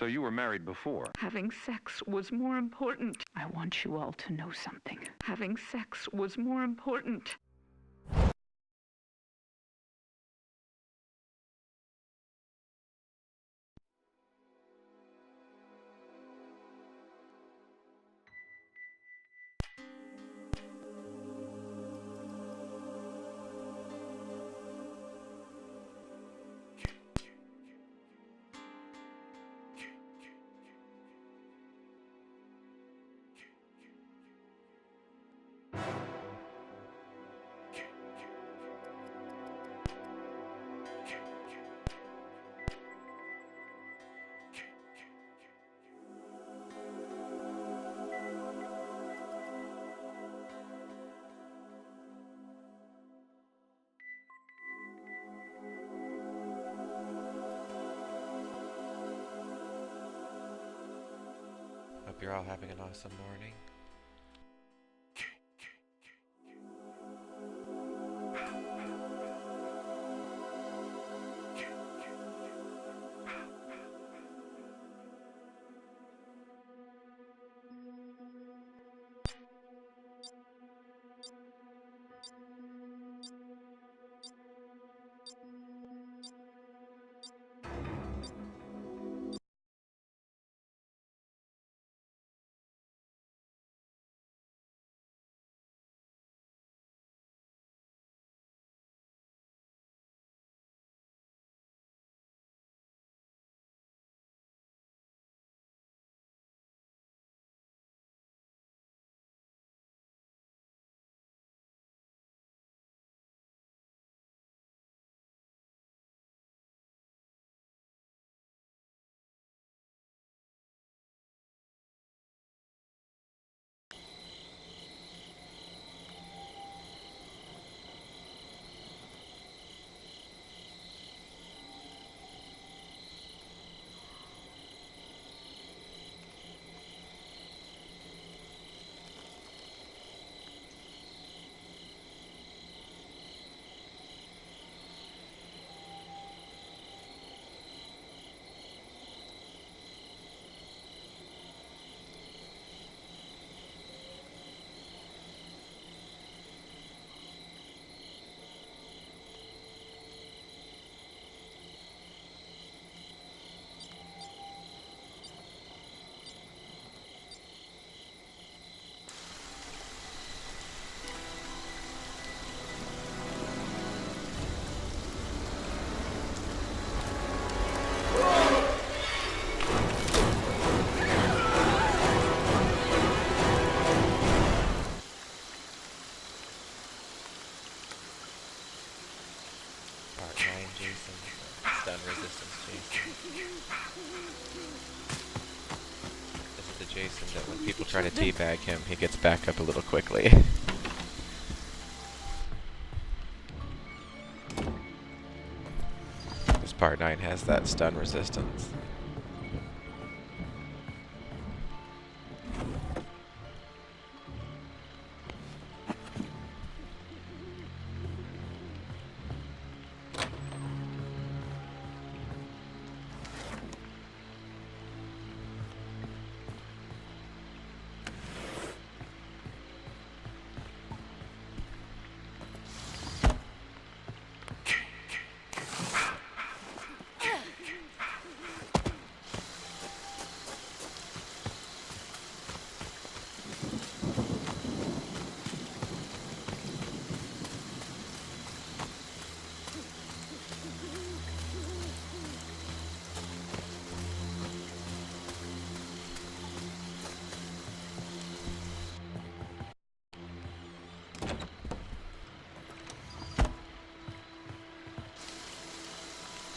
So you were married before? Having sex was more important. I want you all to know something. Having sex was more important. Hope you're all having an awesome morning. Part 9 Jason. Stun resistance Jason. This is the Jason that when people try to teabag him, he gets back up a little quickly. This part 9 has that stun resistance.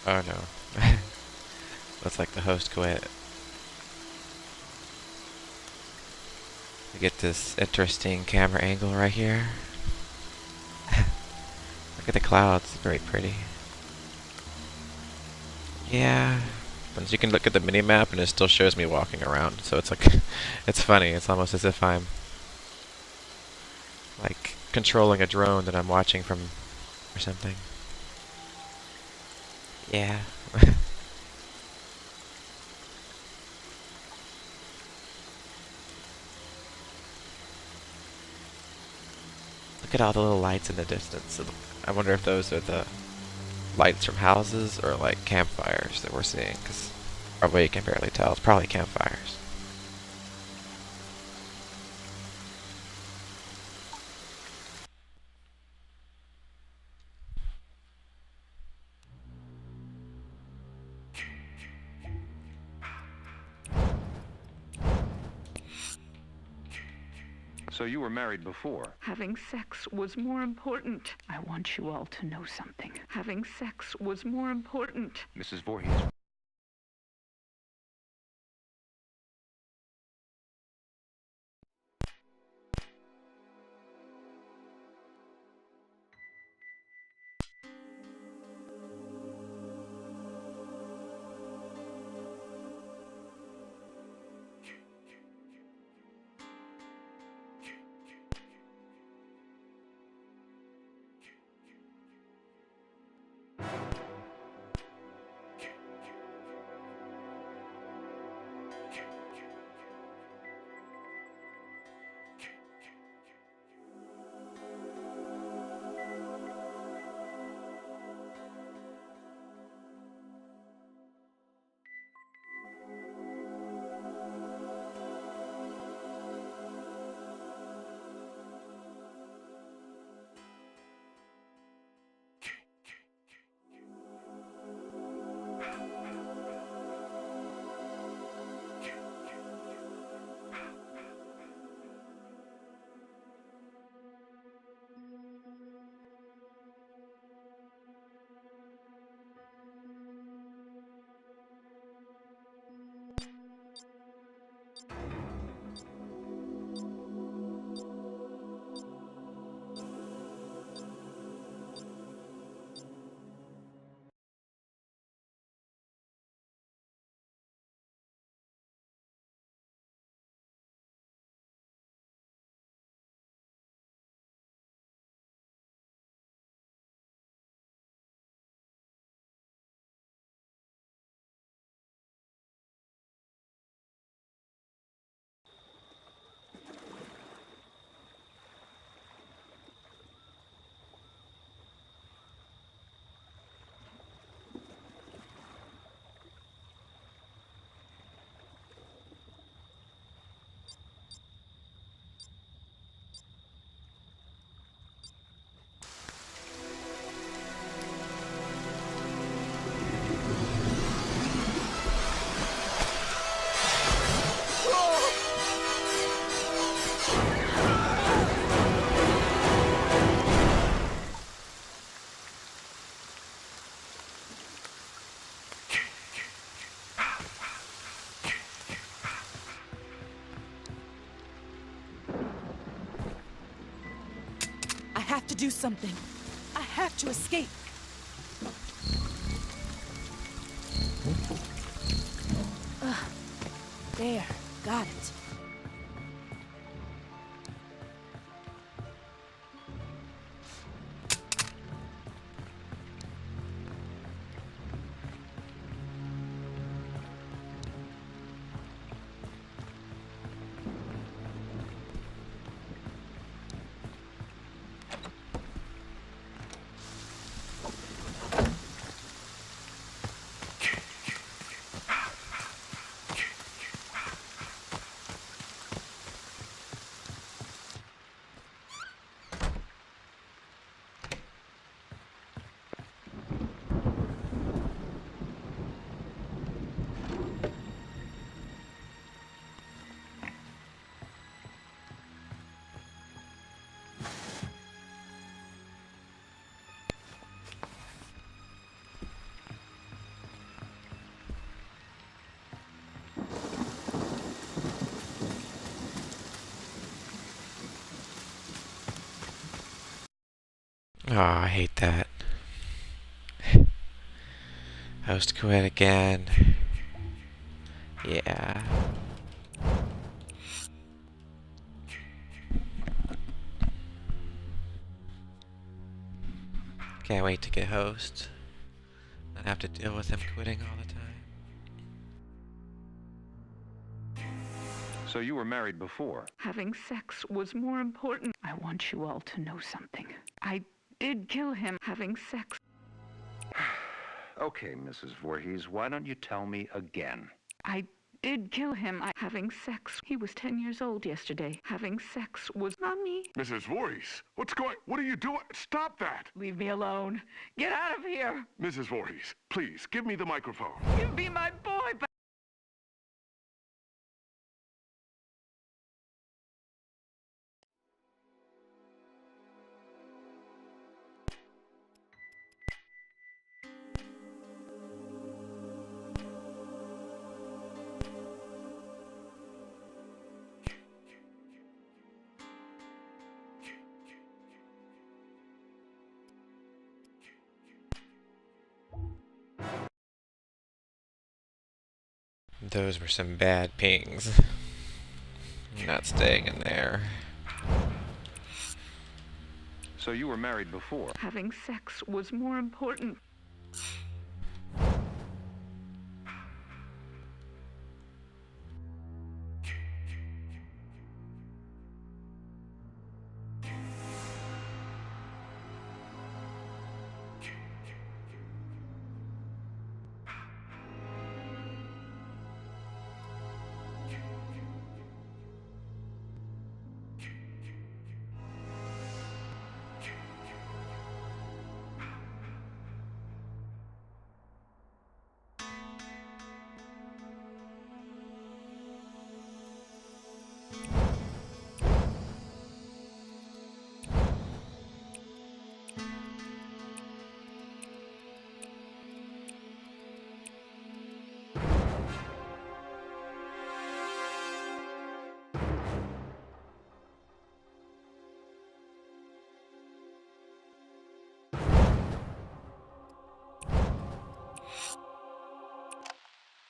Oh no. Looks like the host quit. We get this interesting camera angle right here. Look at the clouds, very pretty. Yeah. But you can look at the mini-map and it still shows me walking around, so it's like, it's funny, it's almost as if I'm like controlling a drone that I'm watching from or something. Yeah. look at all the little lights in the distance. I wonder if those are the lights from houses or like campfires that we're seeing, because probably you can barely tell. It's probably campfires. So you were married before? Having sex was more important. I want you all to know something. Having sex was more important. Mrs. Voorhees. I have to do something. I have to escape. There, got it. Oh, I hate that. Host quit again. Yeah. Can't wait to get host. Not have to deal with him quitting all the time. So you were married before? Having sex was more important. I I want you all to know something. I did kill him having sex. Okay, Mrs. Voorhees, why don't you tell me again? I did kill him having sex. He was 10 years old yesterday. Having sex was not me. Mrs. Voorhees, what are you doing? Stop that! Leave me alone. Get out of here. Mrs. Voorhees, please, give me the microphone. You be my boy, but Those were some bad pings. Not staying in there. So you were married before? having sex was more important.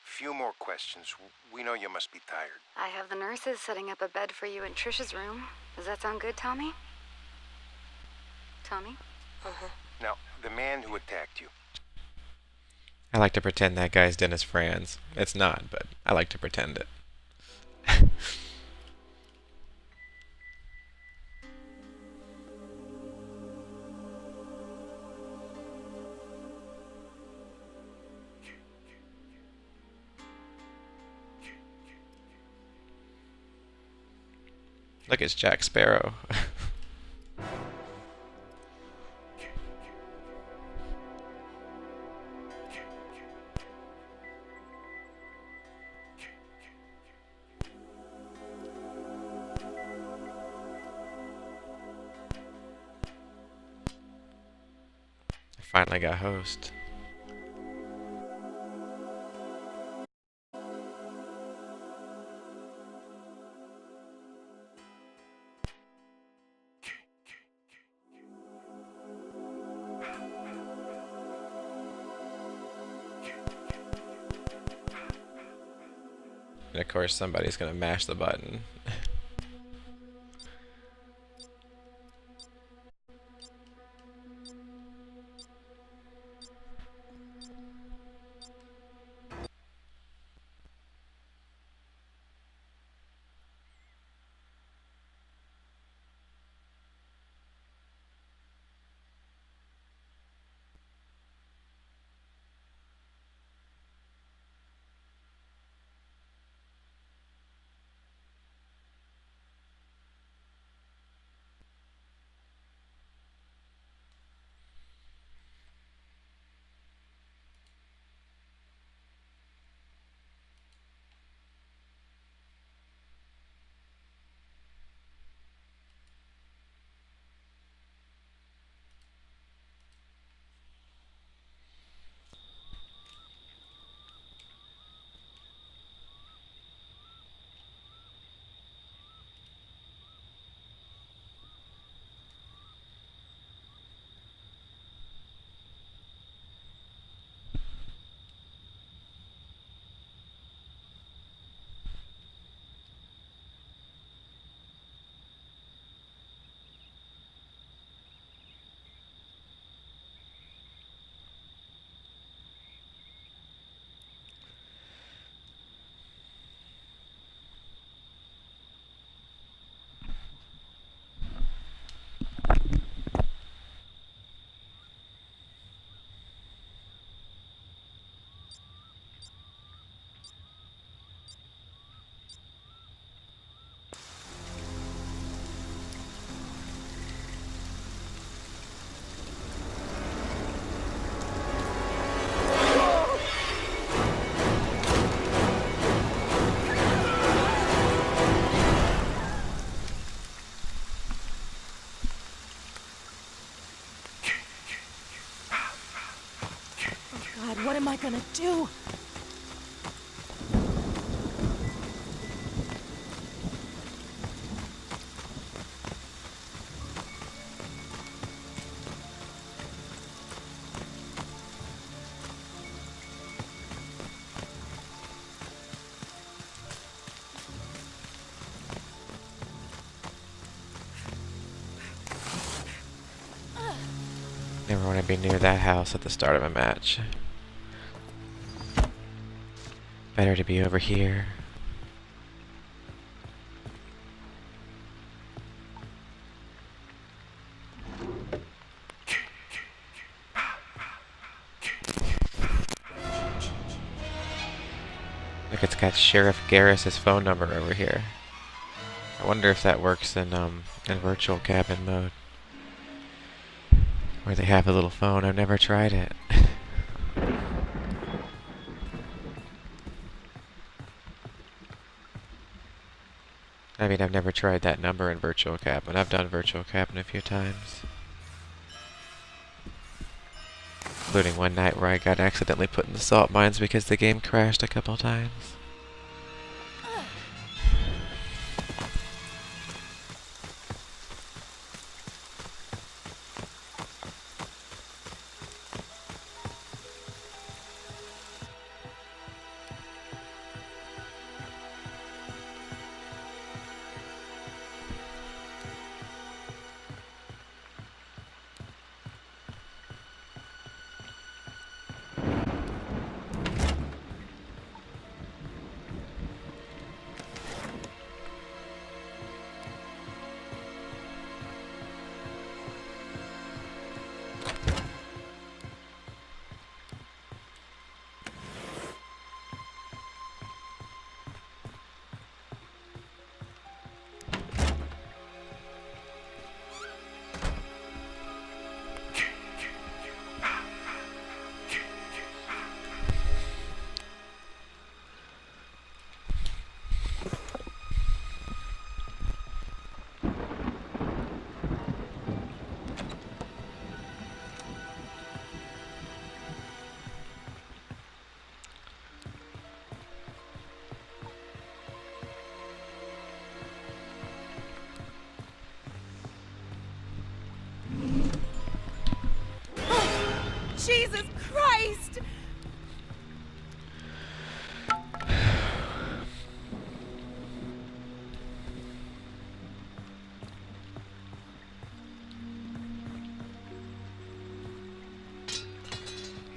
Few more questions. We know you must be tired. I have the nurses setting up a bed for you in Trisha's room. Does that sound good, Tommy? Tommy? Now, the man who attacked you, I like to pretend that guy's Dennis Franz. It's not, but I like to pretend it. Look, it's Jack Sparrow. I finally got host. And of course somebody's gonna mash the button. gonna do? Never want to be near that house at the start of a match. Better to be over here. Look, it's got Sheriff Garrus's phone number over here. I wonder if that works in virtual cabin mode, where they have a little phone. I've never tried it. I mean, I've never tried that number in virtual cabin. I've done virtual cabin a few times, including one night where I got accidentally put in the salt mines because the game crashed a couple times. Jesus Christ!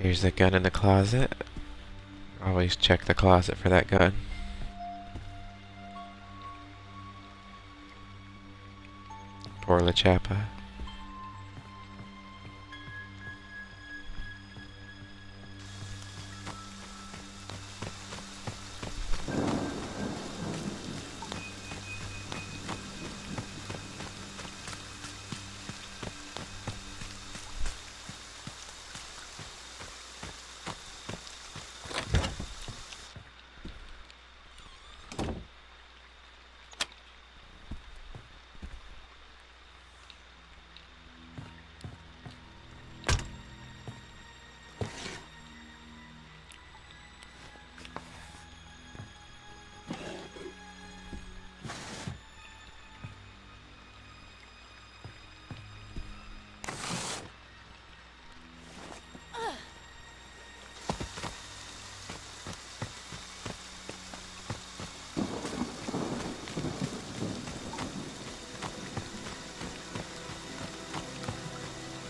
Here's the gun in the closet. Always check the closet for that gun. Poor LaChapa.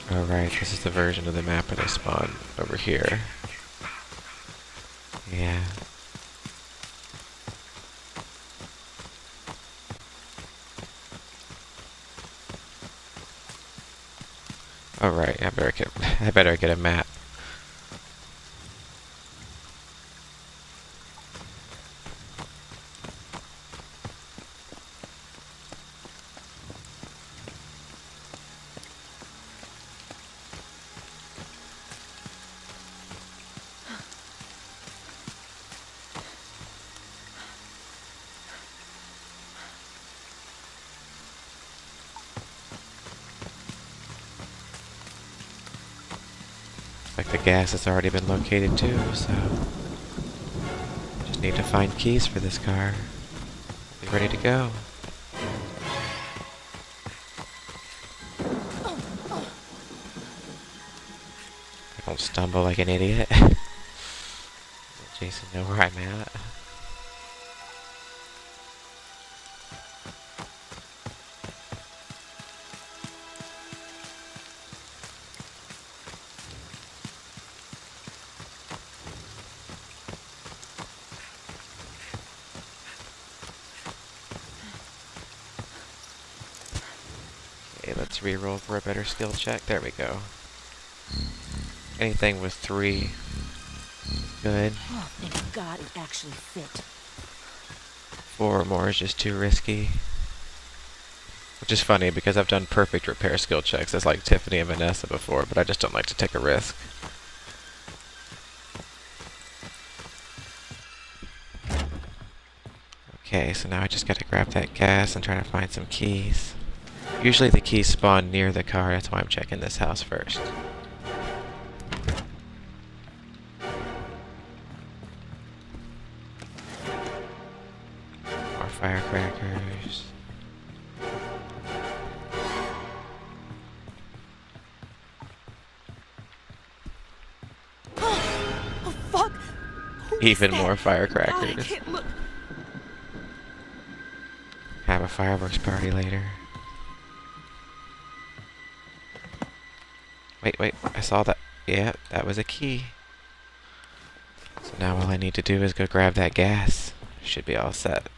Alright, this is the version of the map where they spawn over here. Yeah. Alright, I better get a map. like the gas has already been located too, so just need to find keys for this car. Be ready to go. I don't stumble like an idiot. Let Jason know where I'm at. Okay, let's re-roll for a better skill check. There we go. Anything with 3 is good. Oh, thank God it actually fit. 4 or more is just too risky. Which is funny because I've done perfect repair skill checks as like Tiffany and Vanessa before, but I just don't like to take a risk. Okay, so now I just gotta grab that gas and try to find some keys. Usually the keys spawn near the car, that's why I'm checking this house first. More firecrackers. Oh, fuck! Who is Even that? more God, I firecrackers. can't look. Have a fireworks party later. Wait, I saw that. Yeah, that was a key. So now all I need to do is go grab that gas. Should be all set.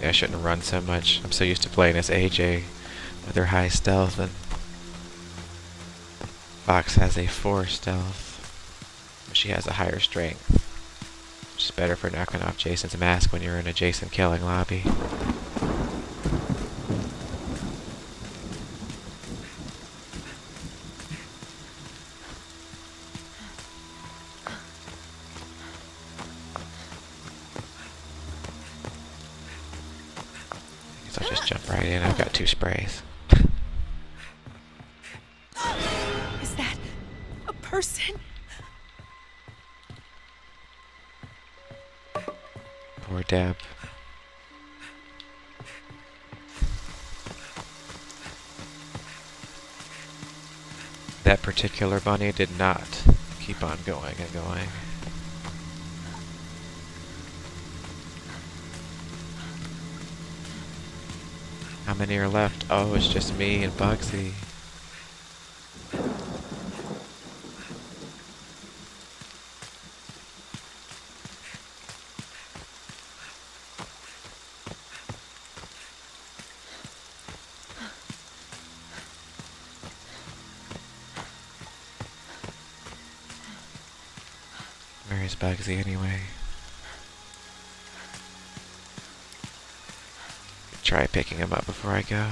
Yeah, I shouldn't run so much. I'm so used to playing as AJ with her high stealth, and Fox has a 4 stealth. But she has a higher strength. Which is better for knocking off Jason's mask when you're in a Jason killing lobby. Guess I'll just jump right in. I've got 2 sprays. Is that a person? Poor Deb. That particular bunny did not keep on going and going. How many are left? Oh, it's just me and Bugsy. Where is Bugsy anyway? Try picking him up before I go.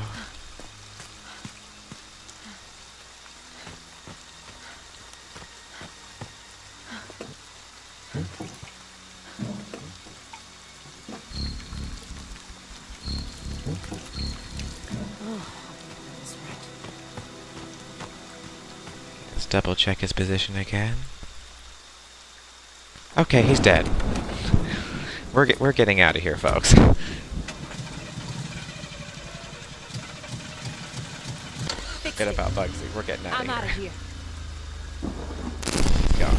Let's double check his position again. Okay, he's dead. We're getting out of here, folks. Forget about Bugsy. We're getting out I'm of out of here. here. Go.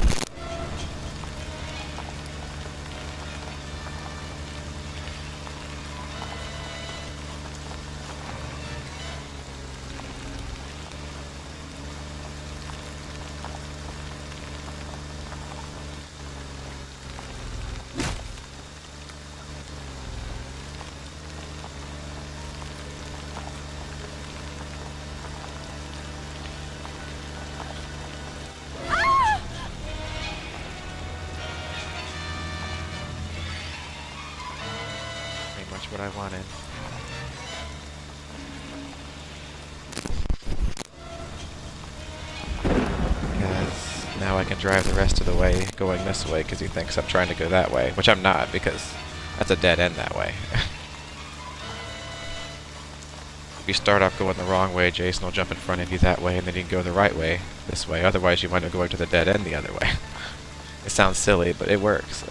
Pretty much what I wanted. Because now now I can drive the rest of the way going this way because he thinks I'm trying to go that way, which I'm not because that's a dead end that way. If you start off going the wrong way, Jason will jump in front of you that way and then you can go the right way this way. Otherwise you wind up going to the dead end the other way. It sounds silly, but it works.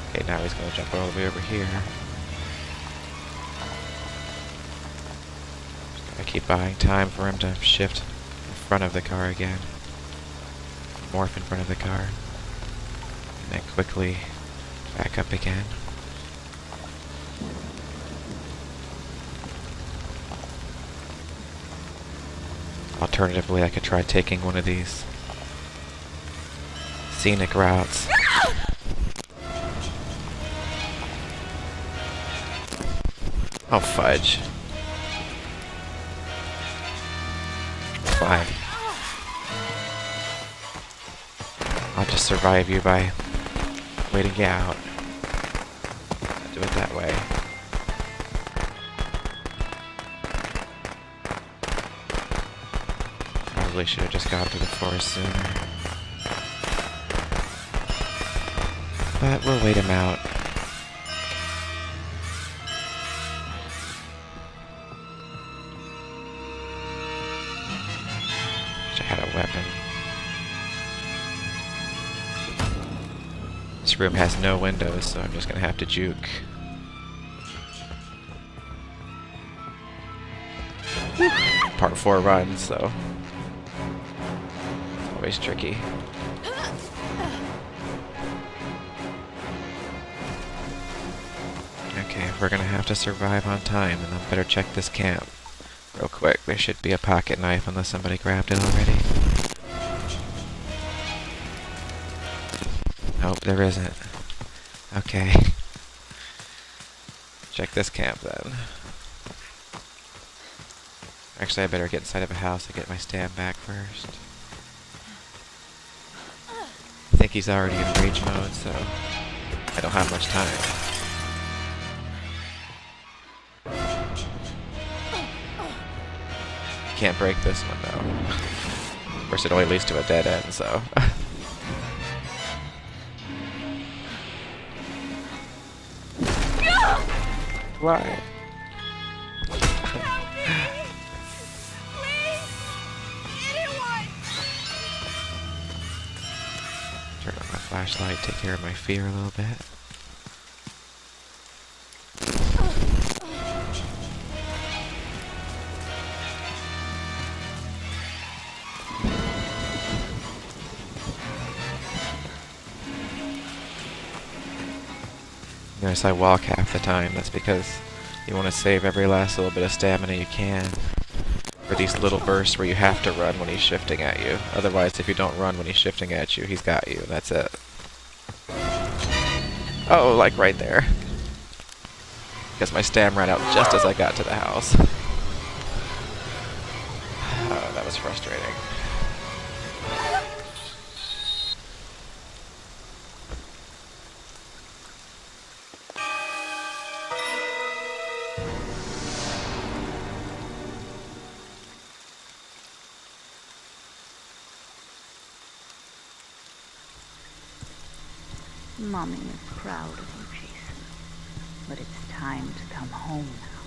Okay, now he's going to jump all the way over here. I keep buying time for him to shift in front of the car again. Morph in front of the car. And then quickly back up again. Alternatively, I could try taking one of these scenic routes. Oh, fudge. Fine. I'll just survive you by waiting you out. I'll do it that way. Probably should have just gone to the forest sooner. But we'll wait him out. Wish I had a weapon. This room has no windows, so I'm just gonna have to juke. Part 4 runs, so it's always tricky. Okay, we're gonna have to survive on time, and I better check this camp real quick. There should be a pocket knife unless somebody grabbed it already. Nope, there isn't. Okay. Check this camp then. Actually, I better get inside of a house to get my stam back first. I think he's already in rage mode, so I don't have much time. Can't break this one though. Of course, it only leads to a dead end, so. Why? Turn on my flashlight, take care of my fear a little bit. Notice I walk half the time. That's because you want to save every last little bit of stamina you can for these little bursts where you have to run when he's shifting at you. Otherwise, if you don't run when he's shifting at you, he's got you. That's it. Oh, like right there. Because my stam ran out just as I got to the house. Oh, that was frustrating. Mommy is proud of you, Jason. But it's time to come home now.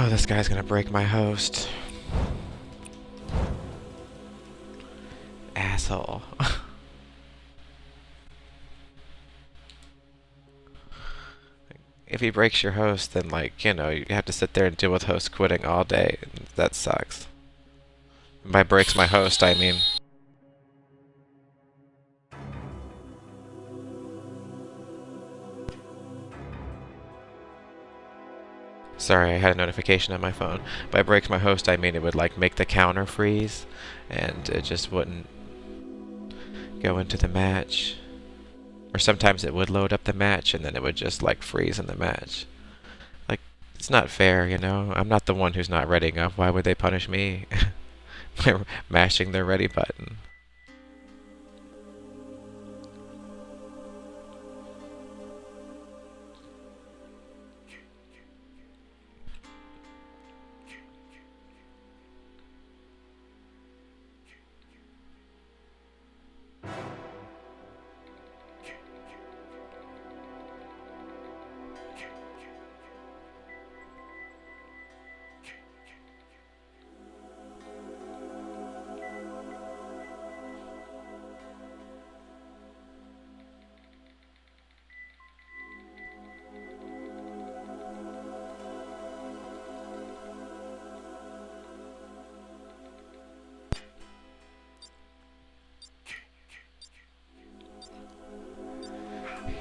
Oh, this guy's gonna break my host. Asshole. If he breaks your host, then, like, you know, you have to sit there and deal with host quitting all day. That sucks. And by breaks my host, I mean... Sorry, I had a notification on my phone. By breaks my host, I mean it would, like, make the counter freeze, and it just wouldn't go into the match. Or sometimes it would load up the match, and then it would just, like, freeze in the match. Like, it's not fair, you know? I'm not the one who's not readying up. Why would they punish me by mashing their ready button?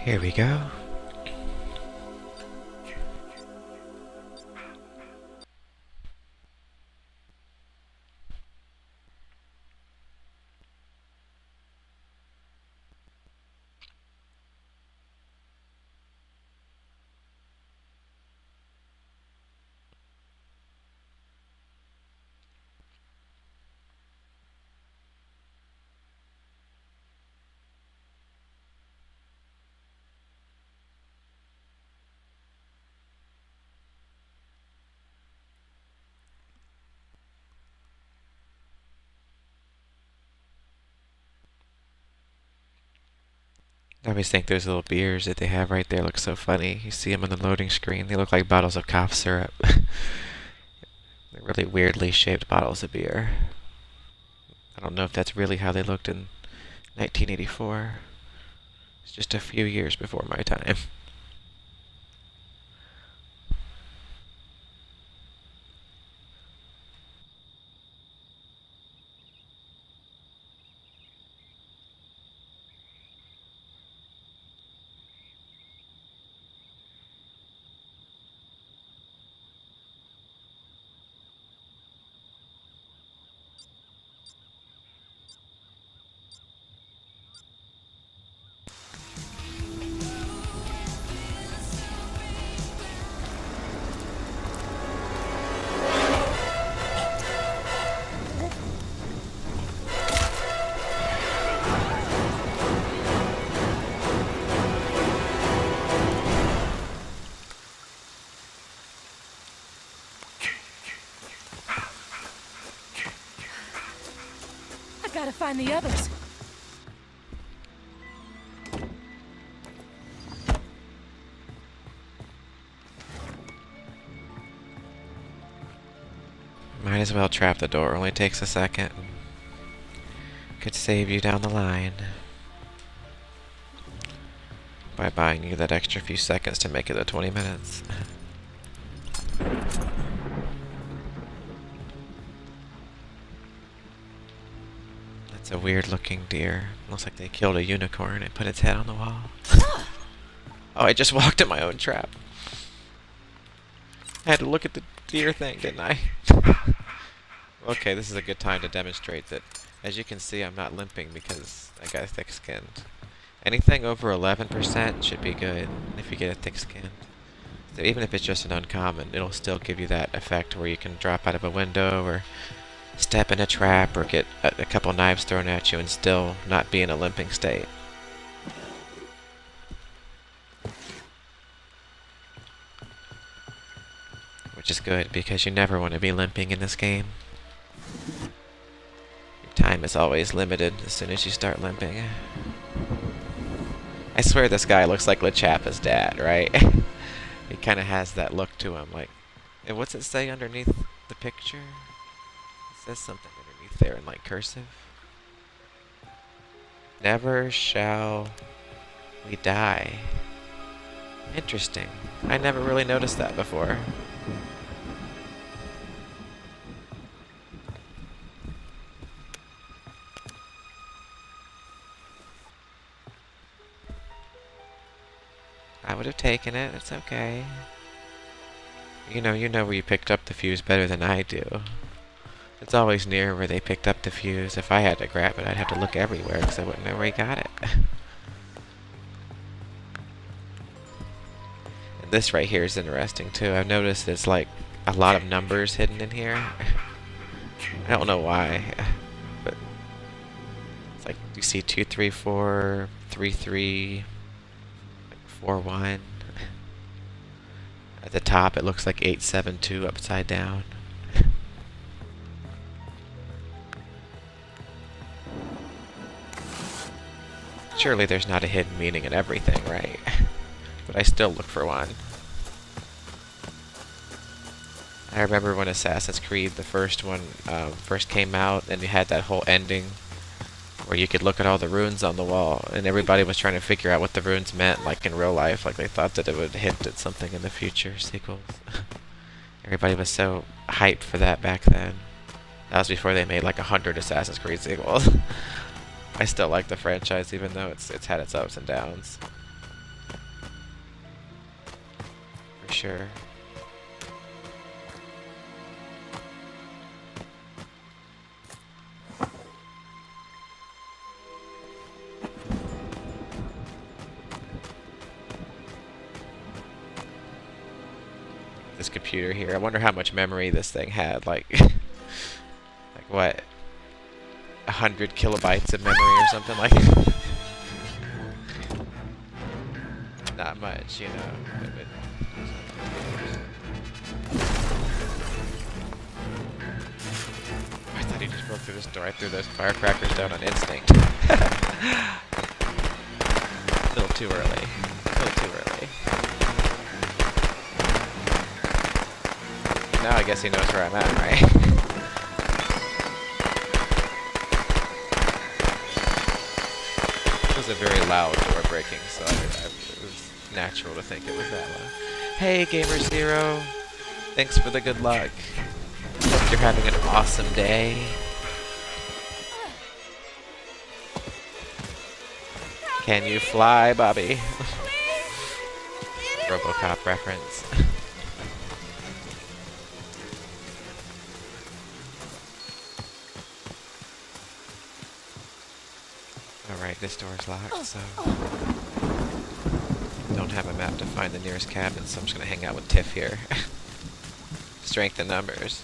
Here we go. I always think those little beers that they have right there look so funny. You see them on the loading screen. They look like bottles of cough syrup. They're really weirdly shaped bottles of beer. I don't know if that's really how they looked in 1984. It's just a few years before my time. Gotta find the others. Might as well trap the door. Only takes a second. Could save you down the line by buying you that extra few seconds to make it to 20 minutes. It's a weird looking deer. Looks like they killed a unicorn and put its head on the wall. Oh, I just walked in my own trap. I had to look at the deer thing, didn't I? Okay, this is a good time to demonstrate that. As you can see, I'm not limping because I got thick-skinned. Anything over 11% should be good if you get a thick-skinned. So even if it's just an uncommon, it'll still give you that effect where you can drop out of a window or step in a trap or get a couple knives thrown at you and still not be in a limping state. Which is good because you never want to be limping in this game. Your time is always limited as soon as you start limping. I swear this guy looks like LeChappa's dad, right? He kind of has that look to him, like And what's it say underneath the picture? It says something underneath there in like cursive. Never shall we die. Interesting. I never really noticed that before. I would have taken it. It's okay. You know where you picked up the fuse better than I do. It's always near where they picked up the fuse. If I had to grab it, I'd have to look everywhere because I wouldn't know where he got it. And this right here is interesting too. I've noticed there's like a lot of numbers hidden in here. I don't know why, but it's like you see 2, 3, 4, 3, 3, 4, 1. At the top, it looks like 8, 7, 2 upside down. Surely there's not a hidden meaning in everything, right? But I still look for one. I remember when Assassin's Creed, the first one, first came out, and you had that whole ending where you could look at all the runes on the wall, and everybody was trying to figure out what the runes meant, like in real life, like they thought that it would hint at something in the future sequels. Everybody was so hyped for that back then. That was before they made like 100 Assassin's Creed sequels. I still like the franchise, even though it's had its ups and downs. For sure. This computer here, I wonder how much memory this thing had, like like what, 100 kilobytes of memory or something like that. Not much, you know. I thought he just broke through this door. I threw those firecrackers down on instinct. A little too early. A little too early. Now I guess he knows where I'm at, right? It was a very loud door breaking, so it was natural to think it was that loud. Hey, Gamer Zero! Thanks for the good luck. Hope you're having an awesome day. Can you fly, Bobby? RoboCop reference. Alright, this door's locked, so don't have a map to find the nearest cabin, so I'm just gonna hang out with Tiff here. Strength in numbers.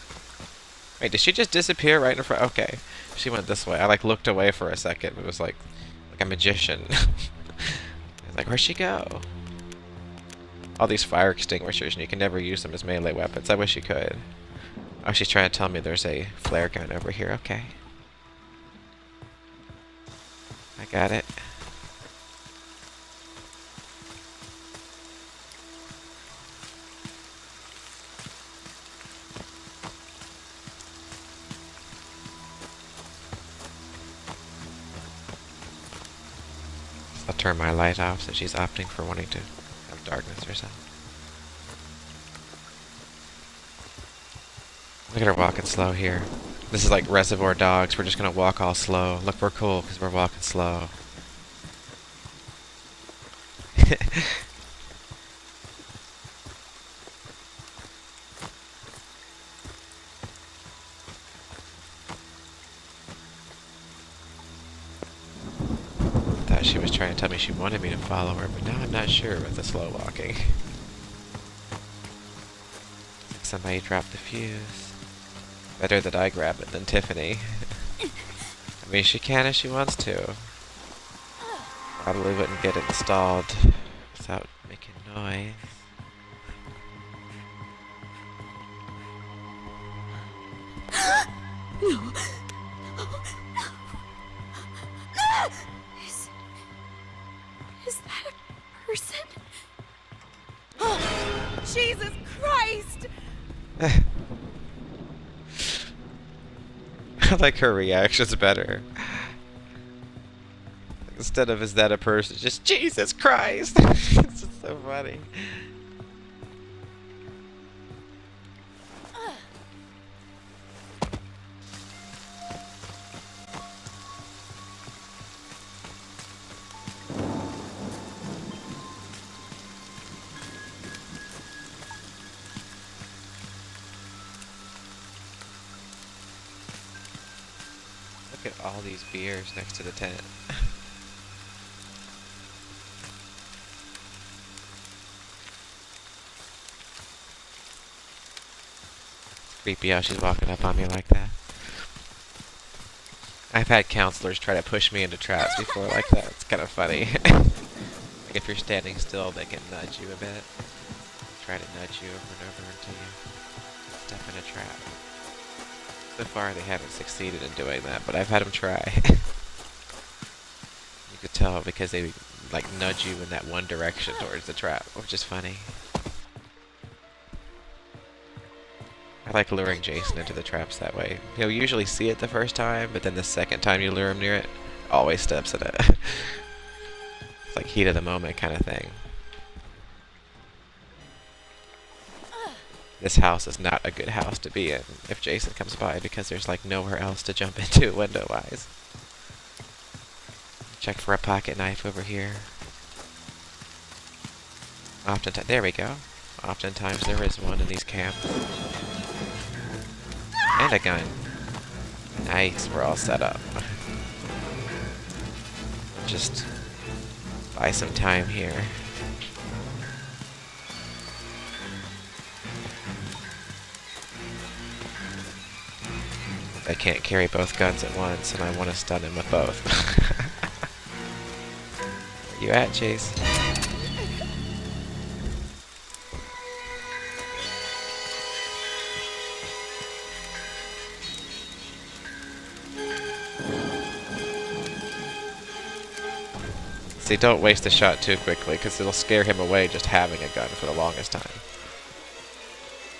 Wait, did she just disappear right in front? Okay, she went this way. I like looked away for a second. It was like a magician. I was like, where'd she go? All these fire extinguishers, and you can never use them as melee weapons. I wish you could. Oh, she's trying to tell me there's a flare gun over here. Okay. I got it. I'll turn my light off so she's opting for wanting to have darkness herself. Look at her walking slow here. This is like Reservoir Dogs. We're just gonna walk all slow. Look, we're cool because we're walking slow. Thought she was trying to tell me she wanted me to follow her, but now I'm not sure with the slow walking. Somebody dropped the fuse. Better that I grab it than Tiffany. I mean, she can if she wants to. Probably wouldn't get it installed without making noise. No. Is that a person? Oh, Jesus Christ! I like her reactions better. Instead of, is that a person? Just, Jesus Christ! It's just so funny. Look at all these beers next to the tent. Creepy how she's walking up on me like that. I've had counselors try to push me into traps before like that. It's kind of funny. Like if you're standing still, they can nudge you a bit. Try to nudge you over and over until you step in a trap. So far, they haven't succeeded in doing that, but I've had them try. You could tell because they like nudge you in that one direction towards the trap, which is funny. I like luring Jason into the traps that way. He'll usually see it the first time, but then the second time you lure him near it, always steps in it. It's like heat of the moment kind of thing. This house is not a good house to be in if Jason comes by because there's like nowhere else to jump into window-wise. Check for a pocket knife over here. Oftentimes, there we go. Oftentimes there is one in these camps. And a gun. Nice, we're all set up. Just buy some time here. I can't carry both guns at once, and I want to stun him with both. Where you at, Chase? See, don't waste a shot too quickly, because it'll scare him away just having a gun for the longest time.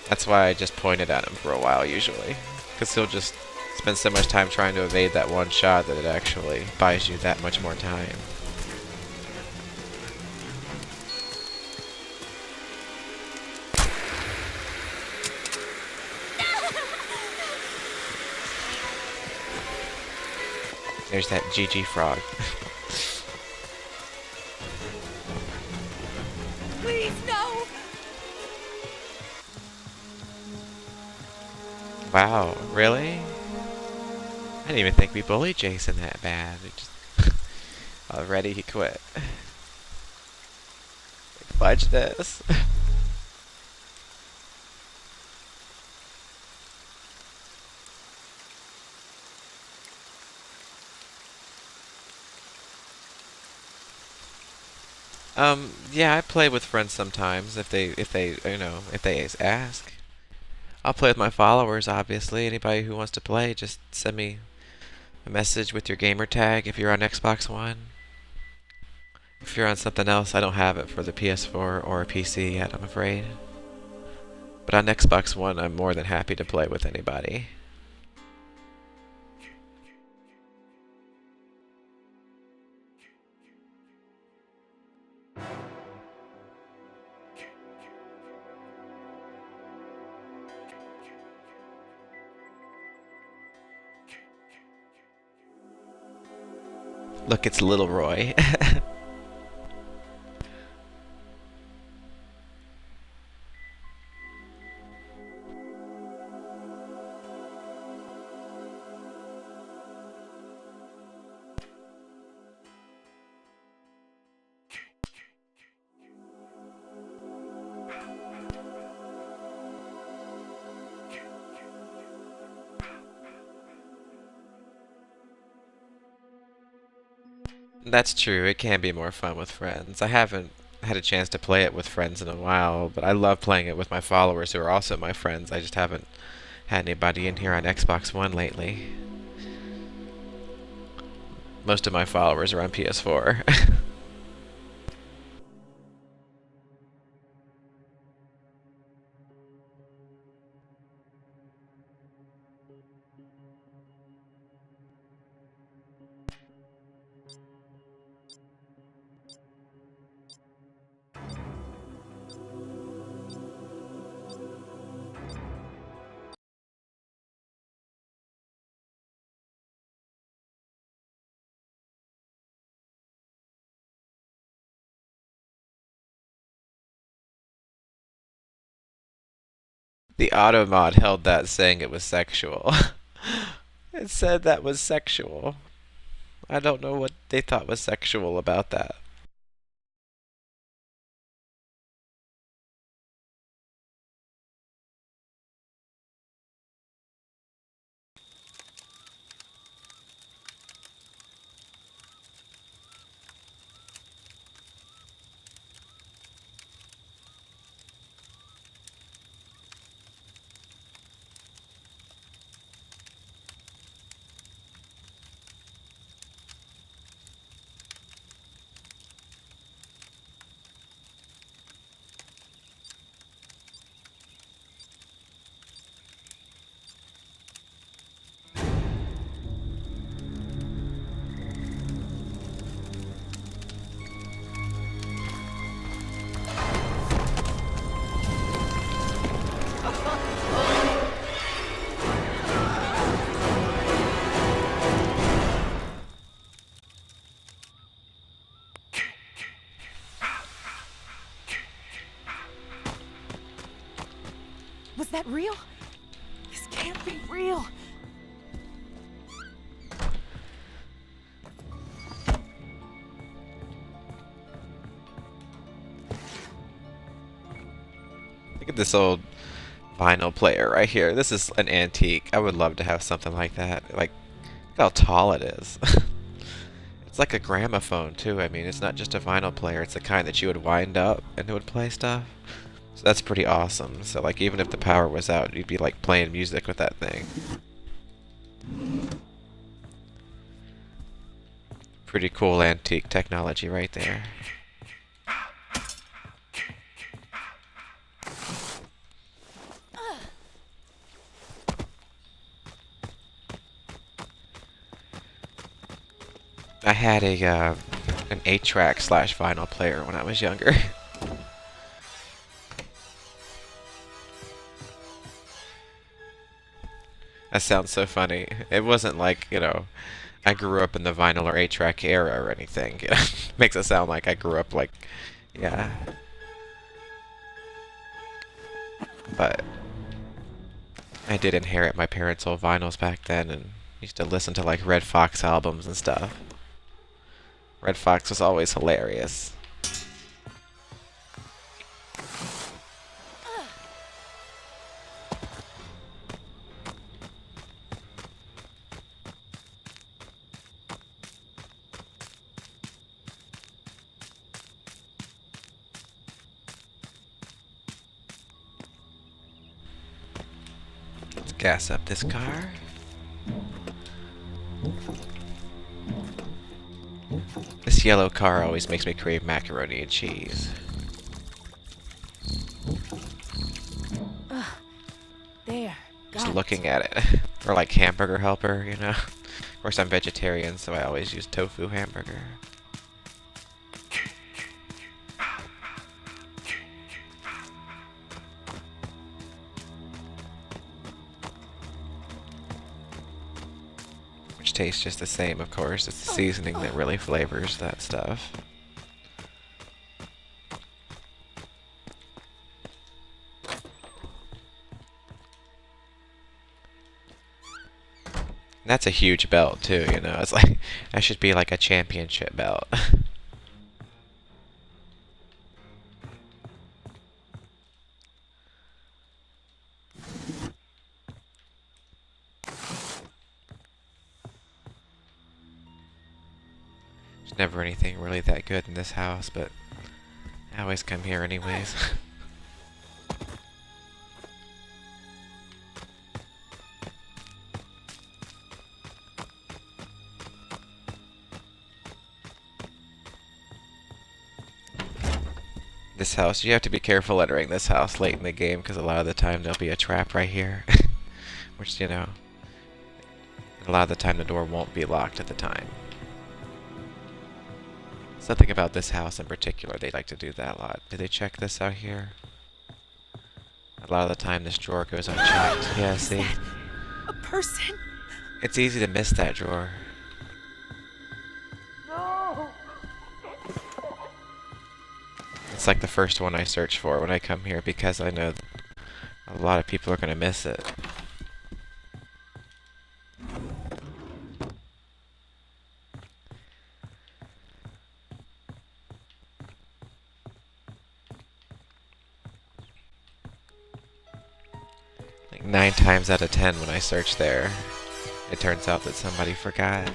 That's why I just pointed at him for a while, usually. Because he'll just spend so much time trying to evade that one shot that it actually buys you that much more time. There's that GG frog. Please, no! Wow, really? I didn't even think we bullied Jason that bad. We just already he quit. Like, fudge this. Yeah, I play with friends sometimes if they ask. I'll play with my followers, obviously. Anybody who wants to play, just send me a message with your gamer tag if you're on Xbox One. If you're on something else, I don't have it for the PS4 or PC yet, I'm afraid. But on Xbox One, I'm more than happy to play with anybody. Look, it's Little Roy. That's true, it can be more fun with friends. I haven't had a chance to play it with friends in a while, but I love playing it with my followers who are also my friends. I just haven't had anybody in here on Xbox One lately. Most of my followers are on PS4. The auto mod held that saying it was sexual. It said that was sexual. I don't know what they thought was sexual about that. Was that real? This can't be real. Look at this old vinyl player right here. This is an antique. I would love to have something like that. Like, look how tall it is. It's like a gramophone too. I mean, it's not just a vinyl player. It's the kind that you would wind up and it would play stuff. So that's pretty awesome. So like, even if the power was out, you'd be like playing music with that thing. Pretty cool antique technology right there. I had an 8-track / vinyl player when I was younger. That sounds so funny. It wasn't like, you know, I grew up in the vinyl or 8-track era or anything. Makes it sound like I grew up like, yeah. But I did inherit my parents' old vinyls back then and used to listen to like Red Fox albums and stuff. Red Fox was always hilarious. Let's gas up this car. This yellow car always makes me crave macaroni and cheese. There. Just Got looking at it. Or like Hamburger Helper, you know? Of course I'm vegetarian, so I always use tofu hamburger. Which tastes just the same, of course. It's the seasoning that really flavors that stuff. And that's a huge belt too, you know. It's like, that should be like a championship belt. There's never anything really that good in this house, but I always come here anyways. This house, you have to be careful entering this house late in the game because a lot of the time there'll be a trap right here. Which, you know, a lot of the time the door won't be locked at the time. Something about this house in particular, they like to do that a lot. Did they check this out here? A lot of the time this drawer goes unchecked. Yeah, see? a person. It's easy to miss that drawer. It's like the first one I search for when I come here because I know A lot of people are gonna miss it. Like 9 times out of 10 when I search there, it turns out that somebody forgot.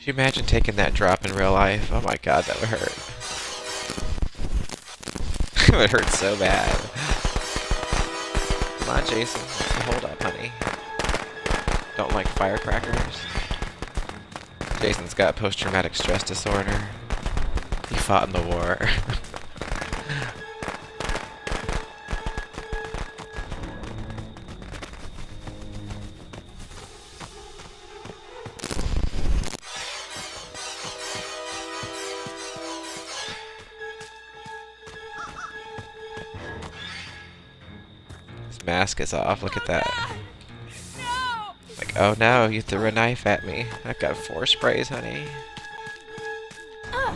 Could you imagine taking that drop in real life? Oh my god, that would hurt. It would hurt so bad. Come on, Jason. What's the hold up, honey? Don't like firecrackers? Jason's got post-traumatic stress disorder. He fought in the war. Mask is off. Look at that. Like, oh no, you threw a knife at me. I've got 4 sprays, honey.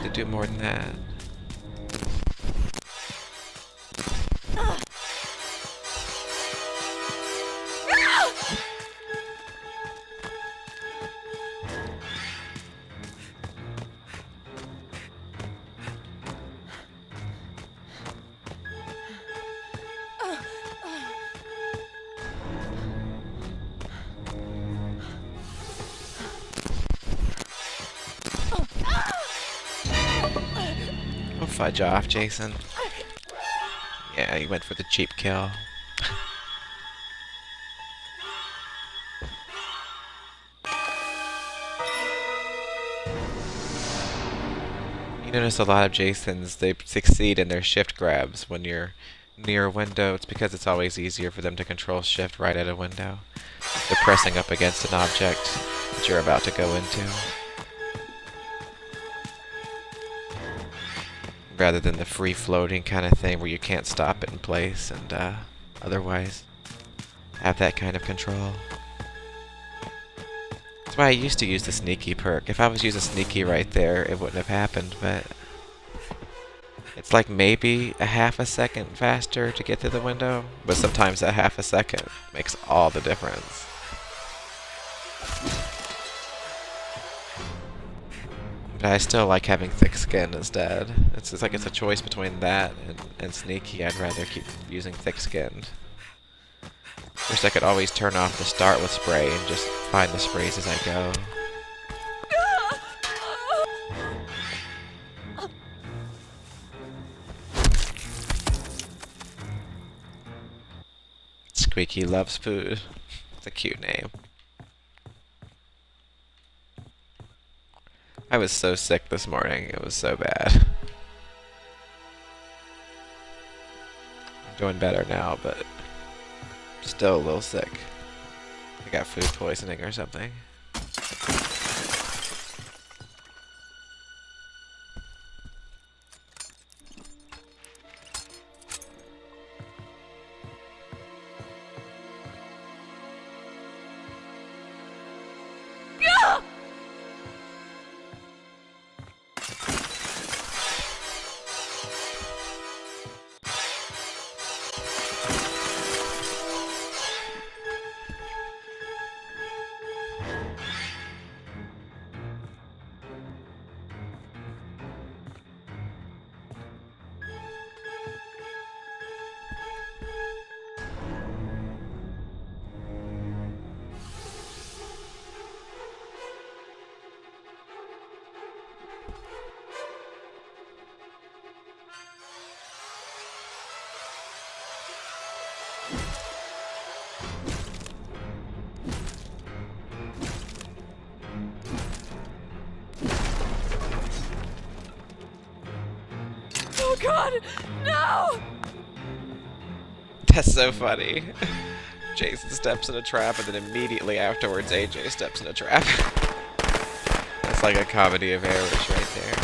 To do more than that. Fudge off, Jason. Yeah, you went for the cheap kill. You notice a lot of Jasons, they succeed in their shift grabs when you're near a window. It's because it's always easier for them to control shift right at a window. They're pressing up against an object that you're about to go into, rather than the free-floating kind of thing where you can't stop it in place and otherwise have that kind of control. That's why I used to use the sneaky perk. If I was using sneaky right there, it wouldn't have happened, but it's like maybe a half a second faster to get to the window, but sometimes that half a second makes all the difference. But I still like having thick skin instead. It's like it's a choice between that and sneaky. I'd rather keep using thick skinned. Wish I could always turn off the start with spray and just find the sprays as I go. Squeaky loves food. It's a cute name. I was so sick this morning, it was so bad. I'm doing better now, but still a little sick. I got food poisoning or something. Oh God, no! That's so funny. Jason steps in a trap and then immediately afterwards AJ steps in a trap. That's like a comedy of errors right there.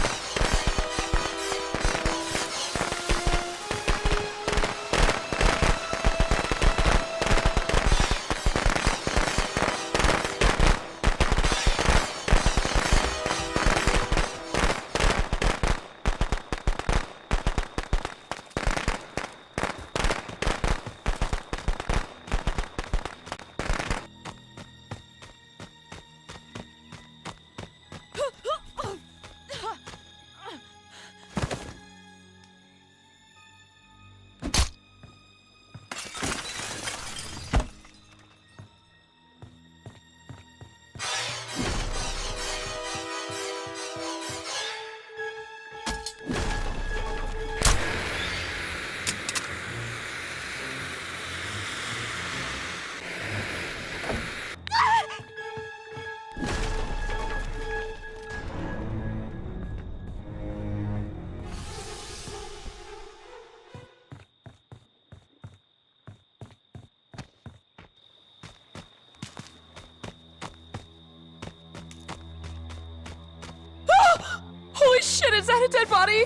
Holy shit, is that a dead body?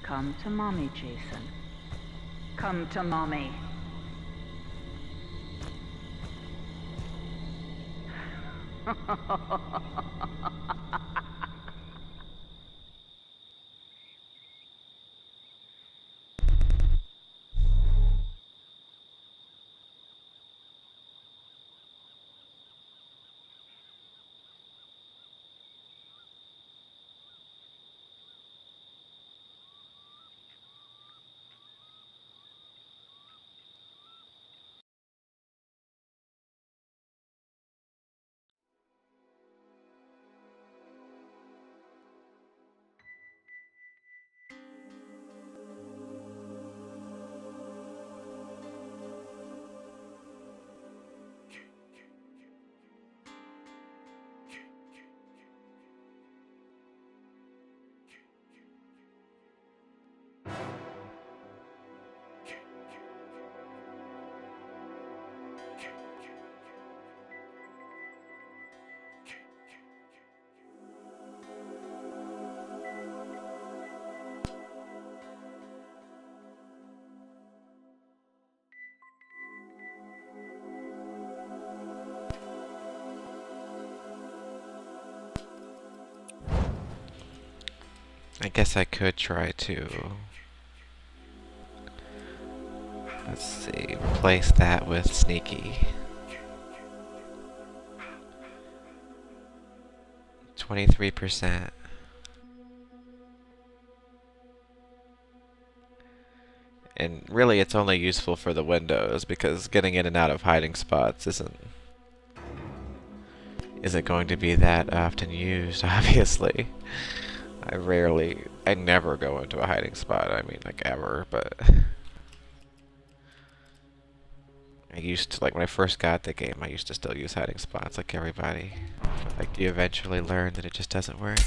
Come to mommy, Jason. Come to mommy. I guess I could try to, let's see, replace that with sneaky. 23%. And really it's only useful for the windows because getting in and out of hiding spots isn't going to be that often used, obviously. I never go into a hiding spot, I mean, like, ever, but I used to, like, when I first got the game, I used to still use hiding spots like everybody. But, like, you eventually learn that it just doesn't work.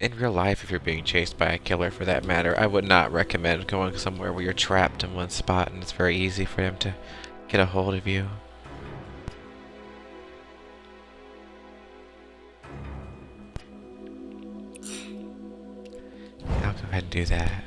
In real life, if you're being chased by a killer for that matter, I would not recommend going somewhere where you're trapped in one spot and it's very easy for them to get a hold of you. I'll go ahead and do that.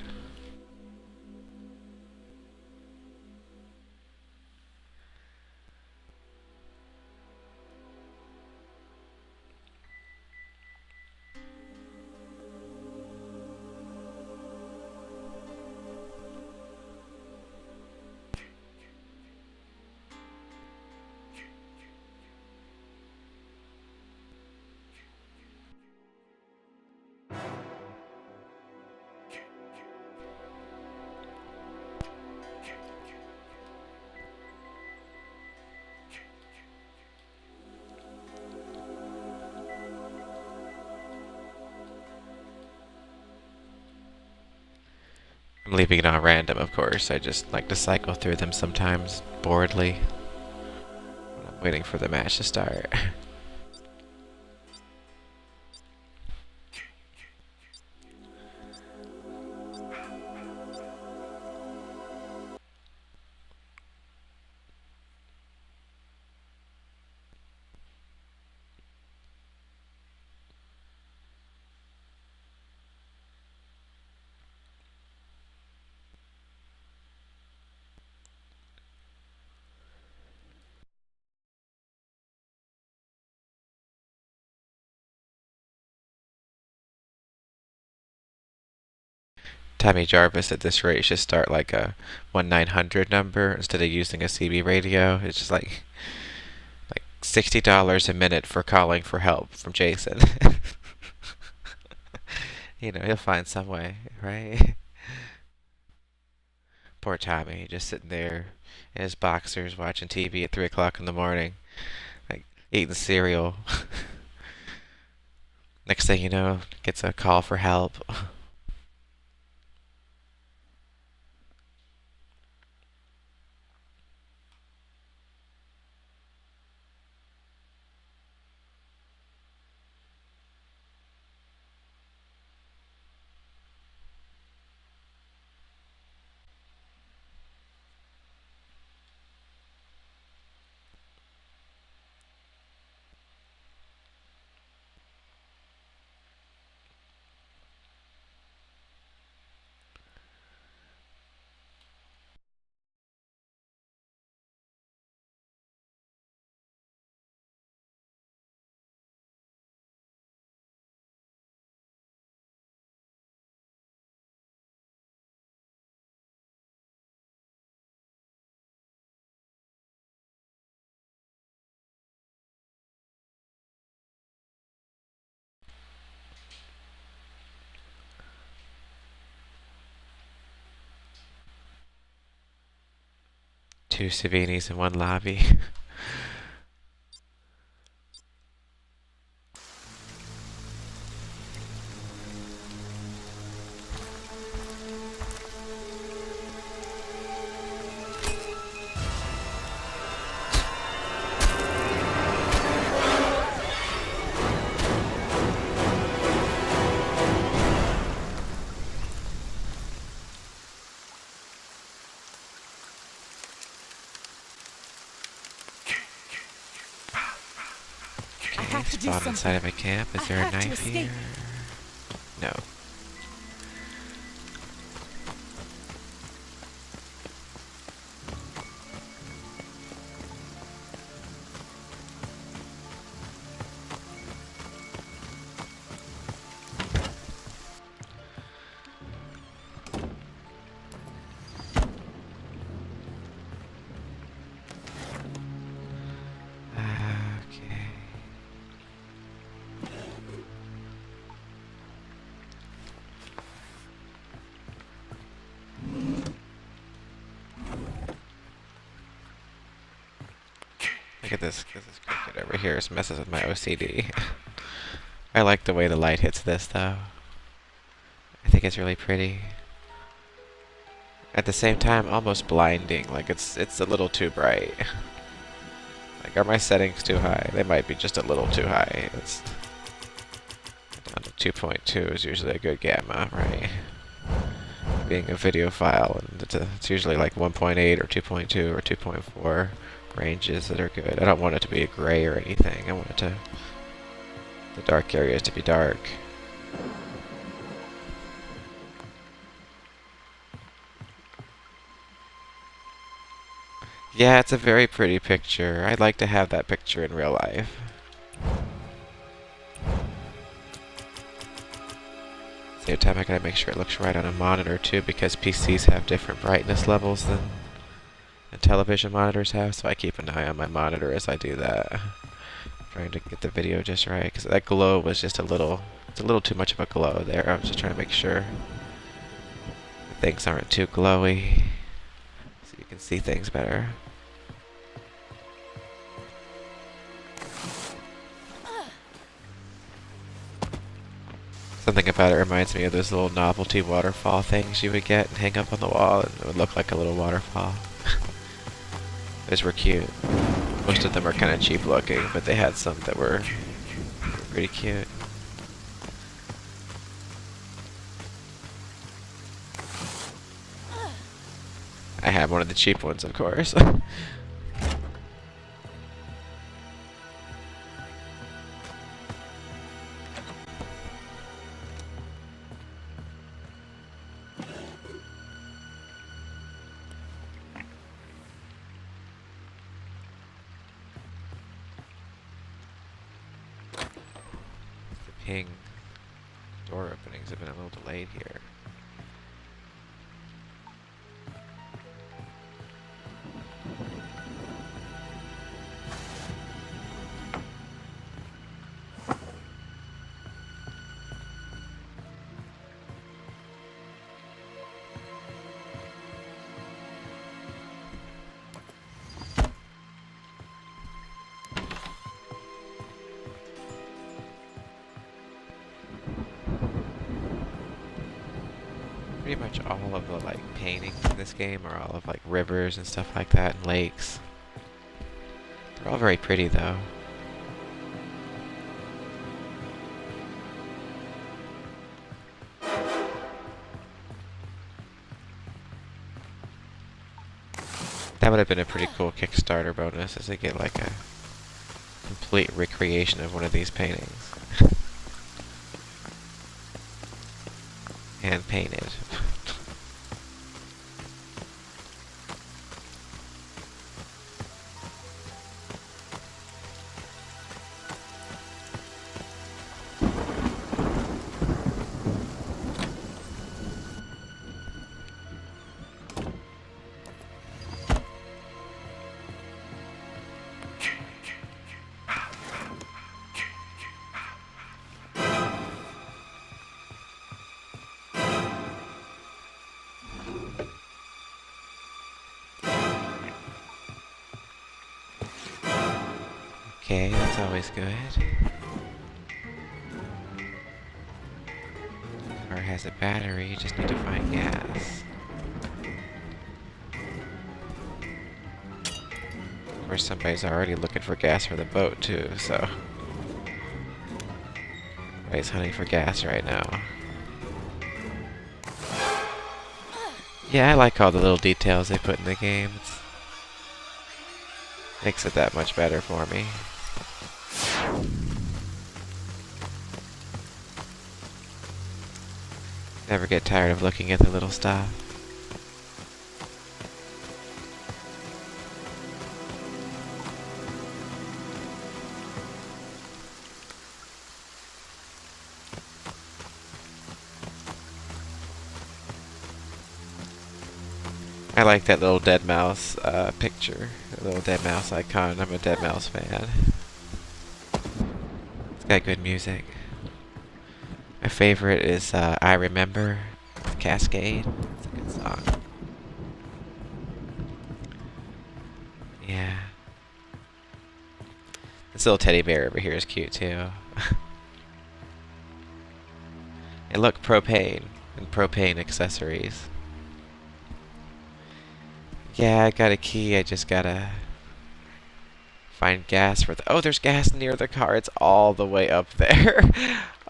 I'm leaving it on random, of course. I just like to cycle through them sometimes, boredly. When I'm waiting for the match to start. Tommy Jarvis at this rate should start like a 1-900 number instead of using a CB radio. It's just like $60 a minute for calling for help from Jason. You know, he'll find some way, right? Poor Tommy, just sitting there in his boxers watching TV at 3 o'clock in the morning, like eating cereal. Next thing you know, gets a call for help. Two Savinis in one lobby. I have to do Spawn something. inside of a camp. Is there a have to knife escape. here? No. Okay. Look at this cricket over here. It messes with my OCD. I like the way the light hits this, though. I think it's really pretty. At the same time, almost blinding. Like it's a little too bright. Like, are my settings too high? They might be just a little too high. It's down to 2.2 is usually a good gamma, right? Being a video file, and it's usually like 1.8 or 2.2 or 2.4 ranges that are good. I don't want it to be a gray or anything. I want it to, the dark areas to be dark. Yeah, it's a very pretty picture. I'd like to have that picture in real life. Same time, I gotta make sure it looks right on a monitor too, because PCs have different brightness levels than television monitors have, so I keep an eye on my monitor as I do that. Trying to get the video just right, because that glow was just it's a little too much of a glow there. I was just trying to make sure things aren't too glowy, so you can see things better. Something about it reminds me of those little novelty waterfall things you would get and hang up on the wall, and it would look like a little waterfall. Those were cute. Most of them are kind of cheap looking, but they had some that were pretty cute. I had one of the cheap ones, of course. Ping. Door openings have been a little delayed here. Pretty much all of the like paintings in this game are all of like rivers and stuff like that and lakes. They're all very pretty though. That would have been a pretty cool Kickstarter bonus, is to get like a complete recreation of one of these paintings. Hand painted. Okay, that's always good. Car has a battery, you just need to find gas. Of course, somebody's already looking for gas for the boat too, so... Everybody's hunting for gas right now. Yeah, I like all the little details they put in the game. Makes it that much better for me. Never get tired of looking at the little stuff. I like that little dead mouse picture, the little dead mouse icon. I'm a dead mouse fan. It's got good music. My favorite is I Remember, Cascade. It's a good song. Yeah. This little teddy bear over here is cute too. And look, propane and propane accessories. Yeah, I got a key, I just gotta find gas for the... Oh, there's gas near the car, it's all the way up there.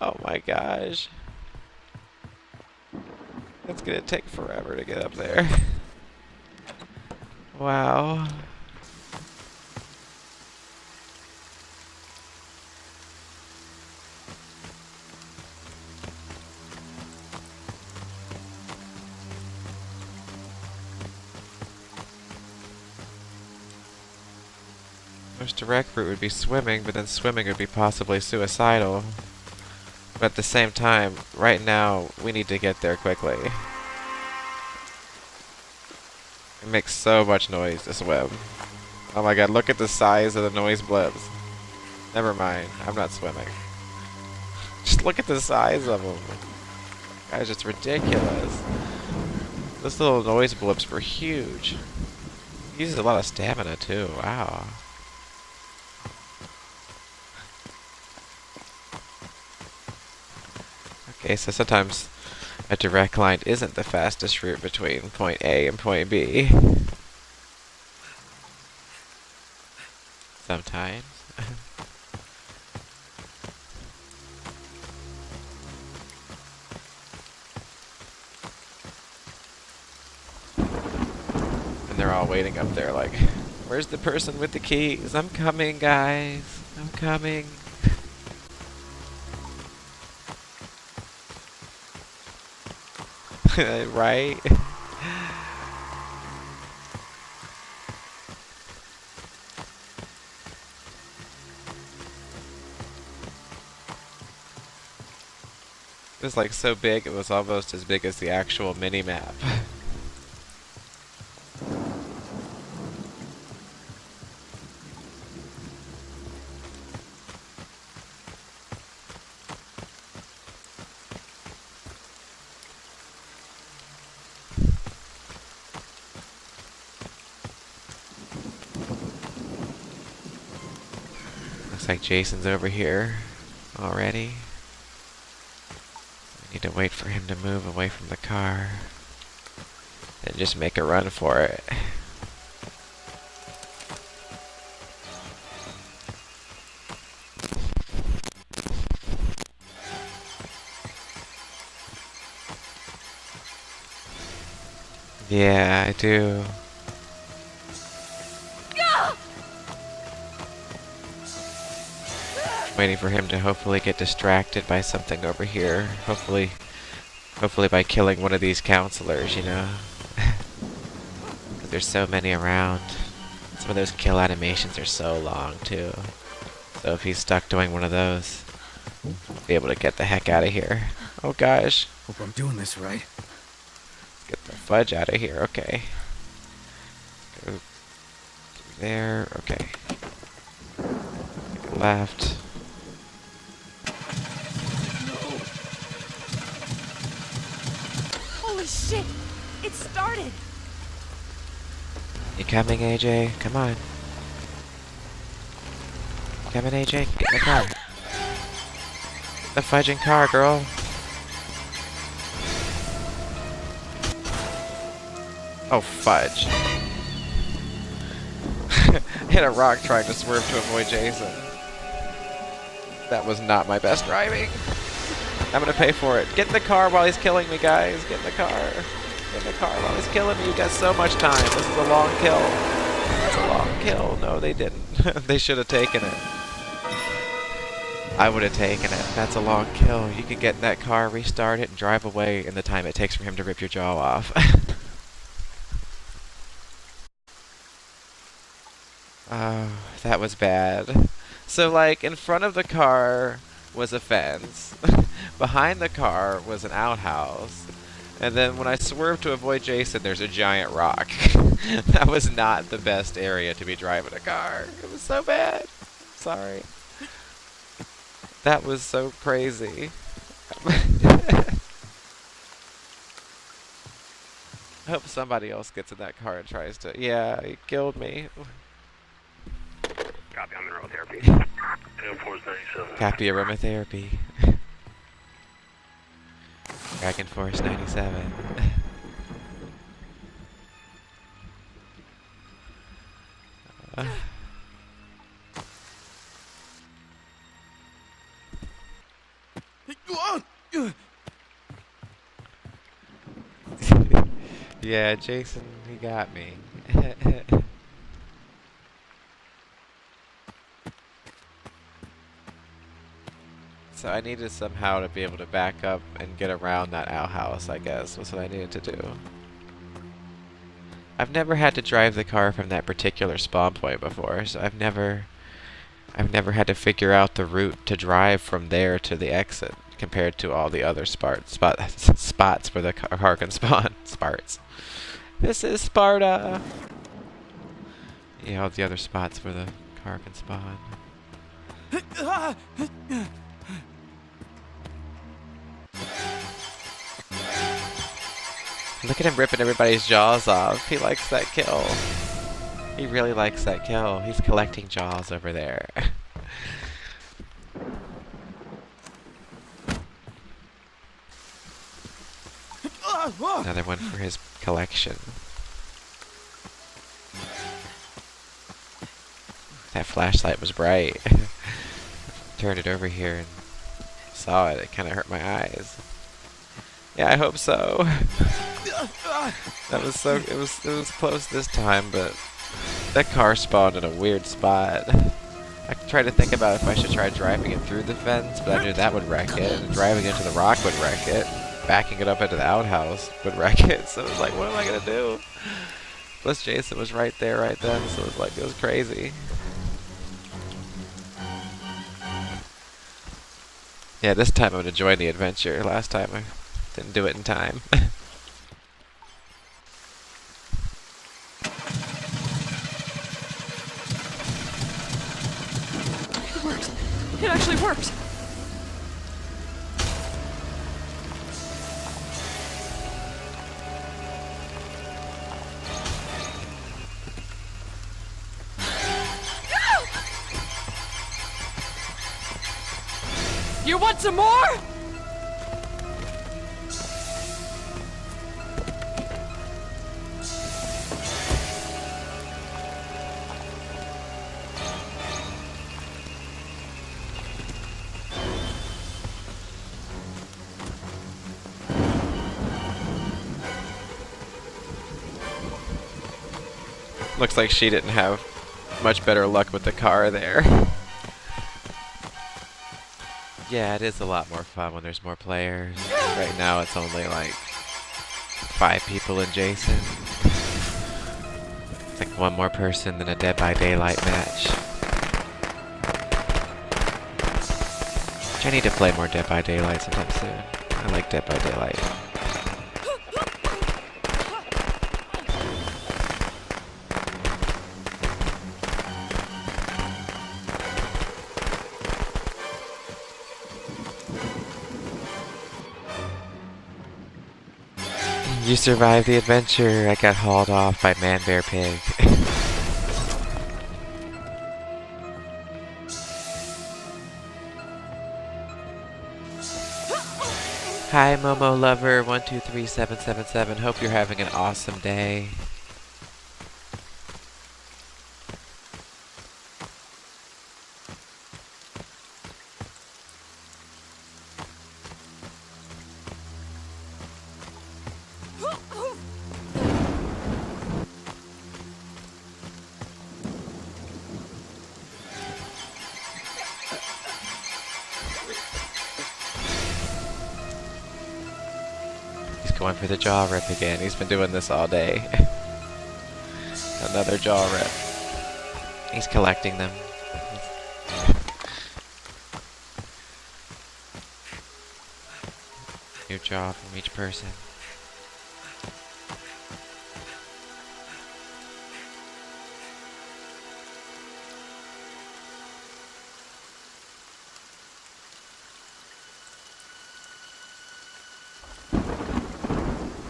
Oh my gosh. That's gonna take forever to get up there. Wow. Most direct route would be swimming, but then swimming would be possibly suicidal. But at the same time, right now, we need to get there quickly. It makes so much noise to swim. Oh my god, look at the size of the noise blips. Never mind, I'm not swimming. Just look at the size of them. Guys, it's ridiculous. Those little noise blips were huge. It uses a lot of stamina too, wow. Okay, so sometimes a direct line isn't the fastest route between point A and point B. Sometimes. And they're all waiting up there like, where's the person with the keys? I'm coming, guys. I'm coming. Right? It was like so big, it was almost as big as the actual mini-map. Looks like Jason's over here already. I need to wait for him to move away from the car and just make a run for it. Yeah, I do. Waiting for him to hopefully get distracted by something over here. Hopefully by killing one of these counselors, you know? 'Cause there's so many around. Some of those kill animations are so long, too. So if he's stuck doing one of those, be able to get the heck out of here. Oh gosh. Hope I'm doing this right. Let's get the fudge out of here, okay. Go there, okay. Take a left. Holy shit! It started! You coming, AJ? Come on. You coming, AJ? Get in the car. Get the fudging car, girl. Oh, fudge. Hit a rock trying to swerve to avoid Jason. That was not my best driving. I'm gonna pay for it. Get in the car while he's killing me, guys. Get in the car. Get in the car while he's killing me. You got so much time. This is a long kill. It's a long kill. No, they didn't. They should have taken it. I would have taken it. That's a long kill. You can get in that car, restart it, and drive away in the time it takes for him to rip your jaw off. Oh, that was bad. So, like, in front of the car was a fence. Behind the car was an outhouse. And then when I swerved to avoid Jason, there's a giant rock. That was not the best area to be driving a car. It was so bad. Sorry. That was so crazy. I hope somebody else gets in that car and tries to... Yeah, he killed me. Copy, I'm in aerotherapy. Air Force 97. Copy aromatherapy. Dragon Force 97. Yeah, Jason, he got me. So I needed somehow to be able to back up and get around that outhouse, I guess, was what I needed to do. I've never had to drive the car from that particular spawn point before, so I've never had to figure out the route to drive from there to the exit compared to all the other spots where the car can spawn. Sparts. This is Sparta! Yeah, all the other spots where the car can spawn. Look at him ripping everybody's jaws off. He likes that kill. He really likes that kill. He's collecting jaws over there. Another one for his collection. That flashlight was bright. Turned it over here and saw it. It kind of hurt my eyes. Yeah, I hope so. That was so. It was close this time, but that car spawned in a weird spot. I tried to think about if I should try driving it through the fence, but I knew that would wreck it. And driving into the rock would wreck it. Backing it up into the outhouse would wreck it. So it was like, what am I gonna do? Plus Jason was right there, right then. So it was like, it was crazy. Yeah, this time I'm enjoying the adventure. Last time I didn't do it in time. It worked. It actually worked. You want some more? Looks like she didn't have much better luck with the car there. Yeah, it is a lot more fun when there's more players. Right now it's only like 5 people and Jason. It's like one more person than a Dead by Daylight match. Which I need to play more Dead by Daylight sometime soon. I like Dead by Daylight. You survived the adventure. I got hauled off by Man Bear Pig. Hi Momo Lover 123777. Hope you're having an awesome day. Going for the jaw rip again. He's been doing this all day. Another jaw rip. He's collecting them. New jaw from each person.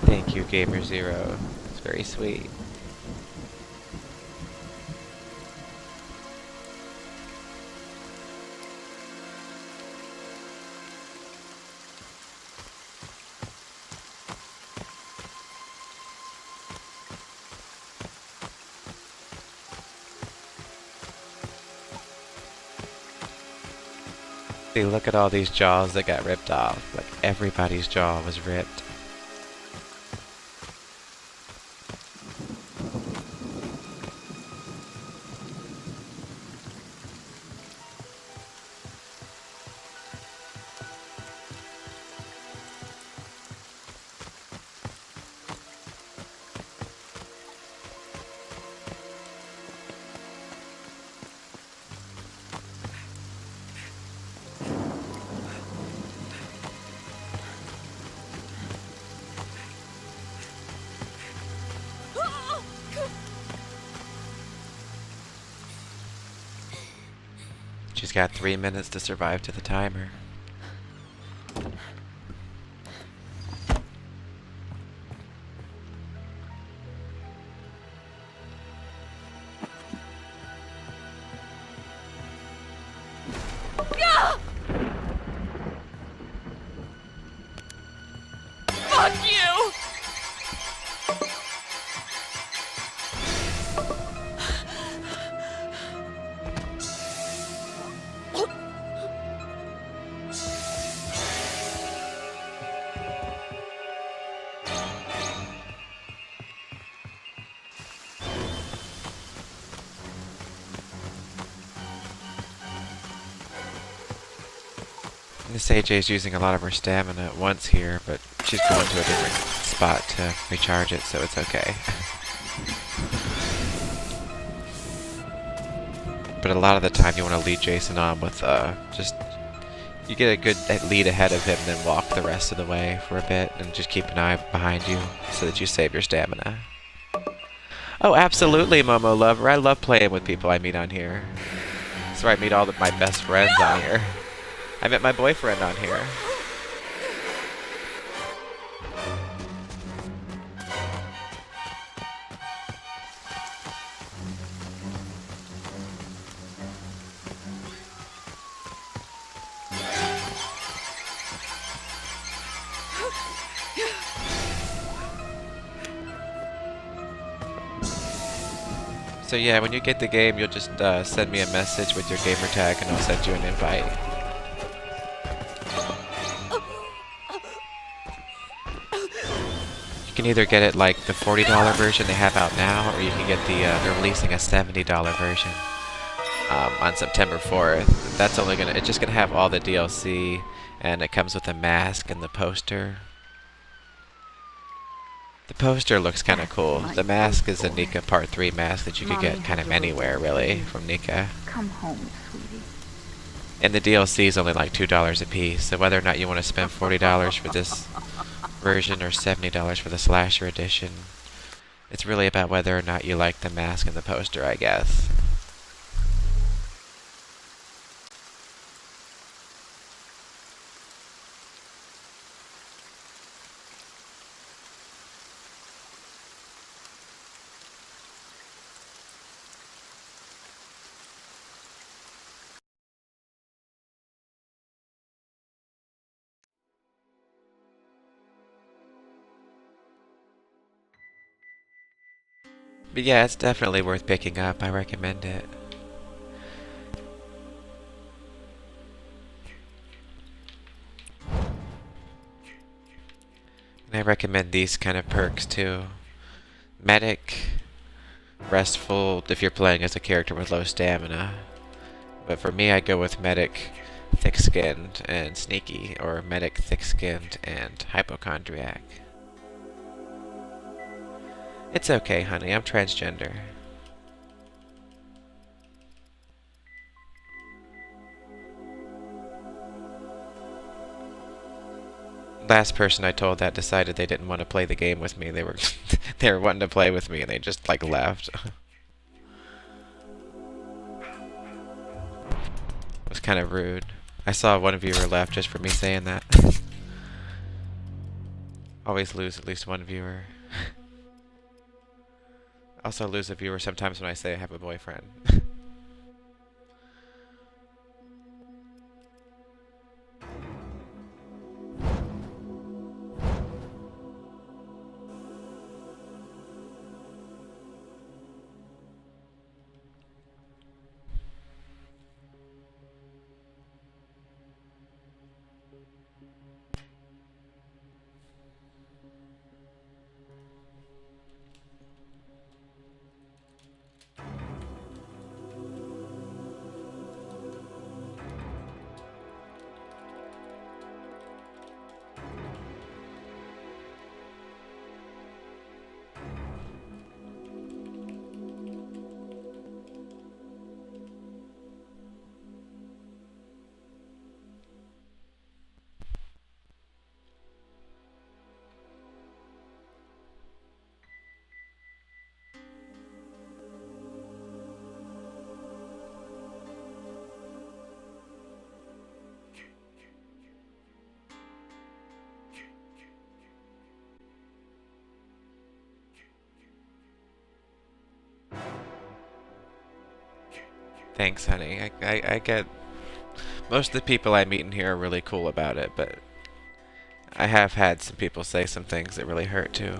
Thank you, Gamer Zero. It's very sweet. See, look at all these jaws that got ripped off. Like, everybody's jaw was ripped. She's got 3 minutes to survive to the timer. Fuck you! This AJ's using a lot of her stamina at once here, but she's going to a different spot to recharge it, so it's okay. But a lot of the time you want to lead Jason on with, you get a good lead ahead of him, then walk the rest of the way for a bit, and just keep an eye behind you so that you save your stamina. Oh, absolutely, Momo Lover. I love playing with people I meet on here. That's where I meet all my best friends on here. I met my boyfriend on here. So yeah, when you get the game, you'll just send me a message with your gamer tag and I'll send you an invite. You can either get it like the $40 version they have out now, or you can get the, they're releasing a $70 version on September 4th. That's only it's just gonna have all the DLC, and it comes with a mask and the poster. The poster looks kind of cool. The mask is a Nika Part 3 mask that you could get kind of anywhere, really, from Nika. Come home, sweetie. And the DLC is only like $2 a piece, so whether or not you want to spend $40 for this version or $70 for the Slasher Edition, it's really about whether or not you like the mask and the poster, I guess. But yeah, it's definitely worth picking up. I recommend it. And I recommend these kind of perks too. Medic, Restful if you're playing as a character with low stamina. But for me, I go with Medic, Thick-Skinned, and Sneaky, or Medic, Thick-Skinned, and Hypochondriac. It's okay, honey. I'm transgender. Last person I told that decided they didn't want to play the game with me. They were they were wanting to play with me and they just like left. It was kind of rude. I saw one viewer left just for me saying that. Always lose at least one viewer. Also lose a viewer sometimes when I say I have a boyfriend. Thanks, honey. I get... Most of the people I meet in here are really cool about it, but I have had some people say some things that really hurt, too.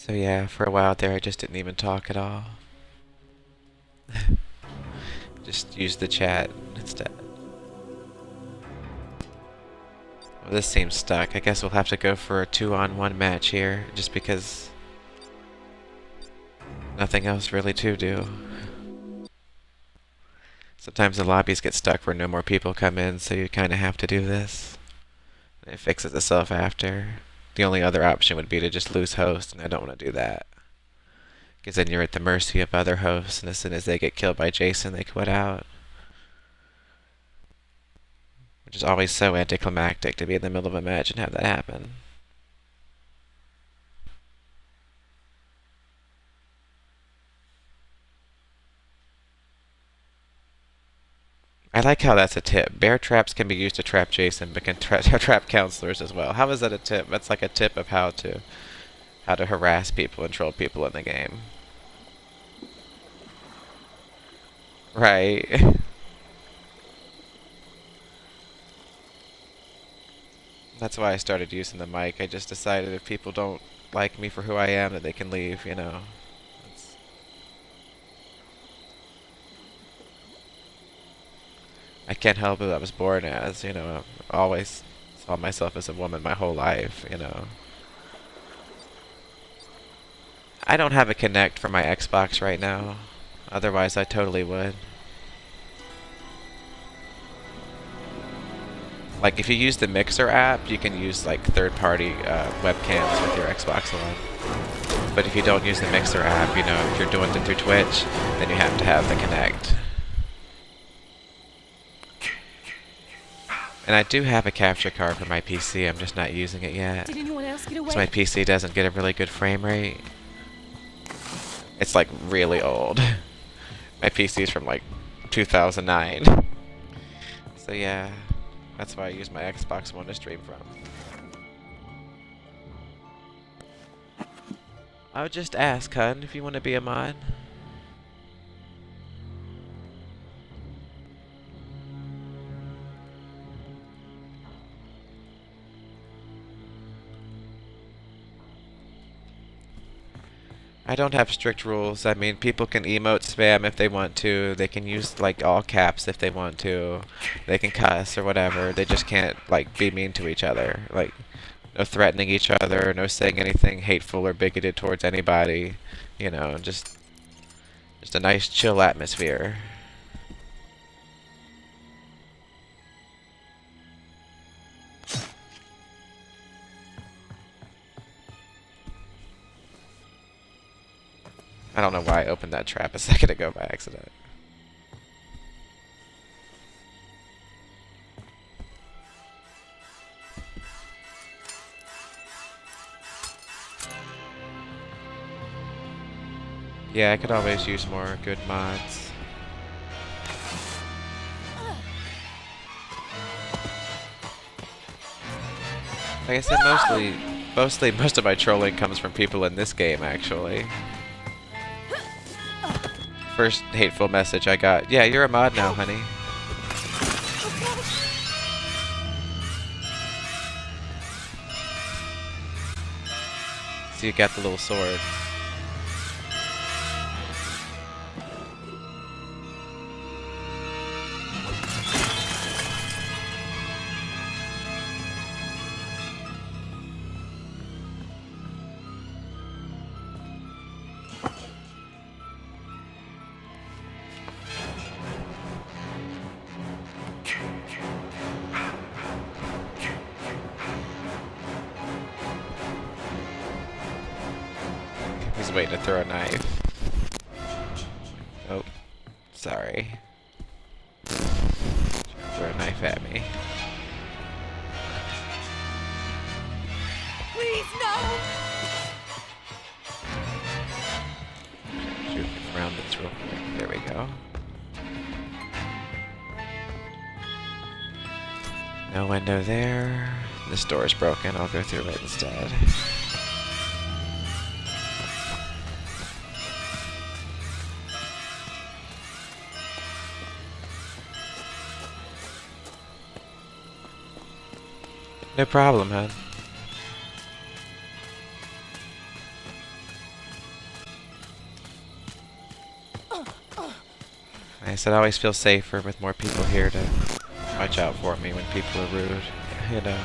So yeah, for a while there I just didn't even talk at all. Just used the chat instead. Well, this seems stuck. I guess we'll have to go for a 2-on-1 match here, just because nothing else really to do. Sometimes the lobbies get stuck where no more people come in, so you kind of have to do this. It fixes itself after. The only other option would be to just lose host, and I don't want to do that. Because then you're at the mercy of other hosts, and as soon as they get killed by Jason, they quit out. Which is always so anticlimactic to be in the middle of a match and have that happen. I like how that's a tip. Bear traps can be used to trap Jason, but can trap counselors as well. How is that a tip? That's like a tip of how to harass people and troll people in the game. Right. That's why I started using the mic. I just decided if people don't like me for who I am, that they can leave, you know. I can't help it. I was born as, you know, I always saw myself as a woman my whole life, you know. I don't have a Kinect for my Xbox right now. Otherwise, I totally would. Like, if you use the Mixer app, you can use, like, third-party webcams with your Xbox One. But if you don't use the Mixer app, you know, if you're doing it through Twitch, then you have to have the Kinect. And I do have a capture card for my PC, I'm just not using it yet. Did anyone else get away? So my PC doesn't get a really good frame rate. It's like really old. My PC's from like 2009. So yeah, that's why I use my Xbox One to stream from. I would just ask, hun, if you want to be a mod. I don't have strict rules. I mean, people can emote spam if they want to. They can use, like, all caps if they want to. They can cuss or whatever. They just can't, like, be mean to each other. Like, no threatening each other, no saying anything hateful or bigoted towards anybody. You know, just a nice, chill atmosphere. I don't know why I opened that trap a second ago by accident. Yeah, I could always use more good mods. Like I said, most of my trolling comes from people in this game, actually. First hateful message I got, yeah, you're a mod now, honey. So you got the little sword. He's waiting to throw a knife. Oh, sorry. Throw a knife at me. Please, no! Shoot around this real quick. There we go. No window there. This door is broken. I'll go through it instead. No problem, hun. I said I always feel safer with more people here to watch out for me when people are rude, you know.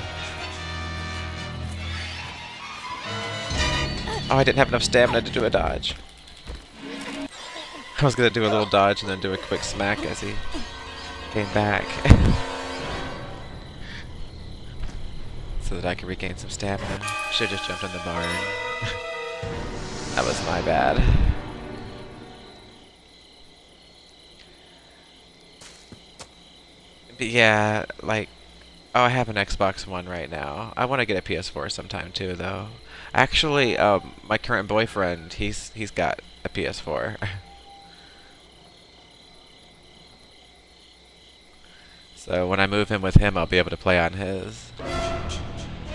Oh, I didn't have enough stamina to do a dodge. I was gonna do a little dodge and then do a quick smack as he came back. So that I could regain some stamina. Should've just jumped in the barn. That was my bad. But yeah, like, oh, I have an Xbox One right now. I want to get a PS4 sometime too, though. Actually, my current boyfriend, he's got a PS4. So when I move in with him, I'll be able to play on his.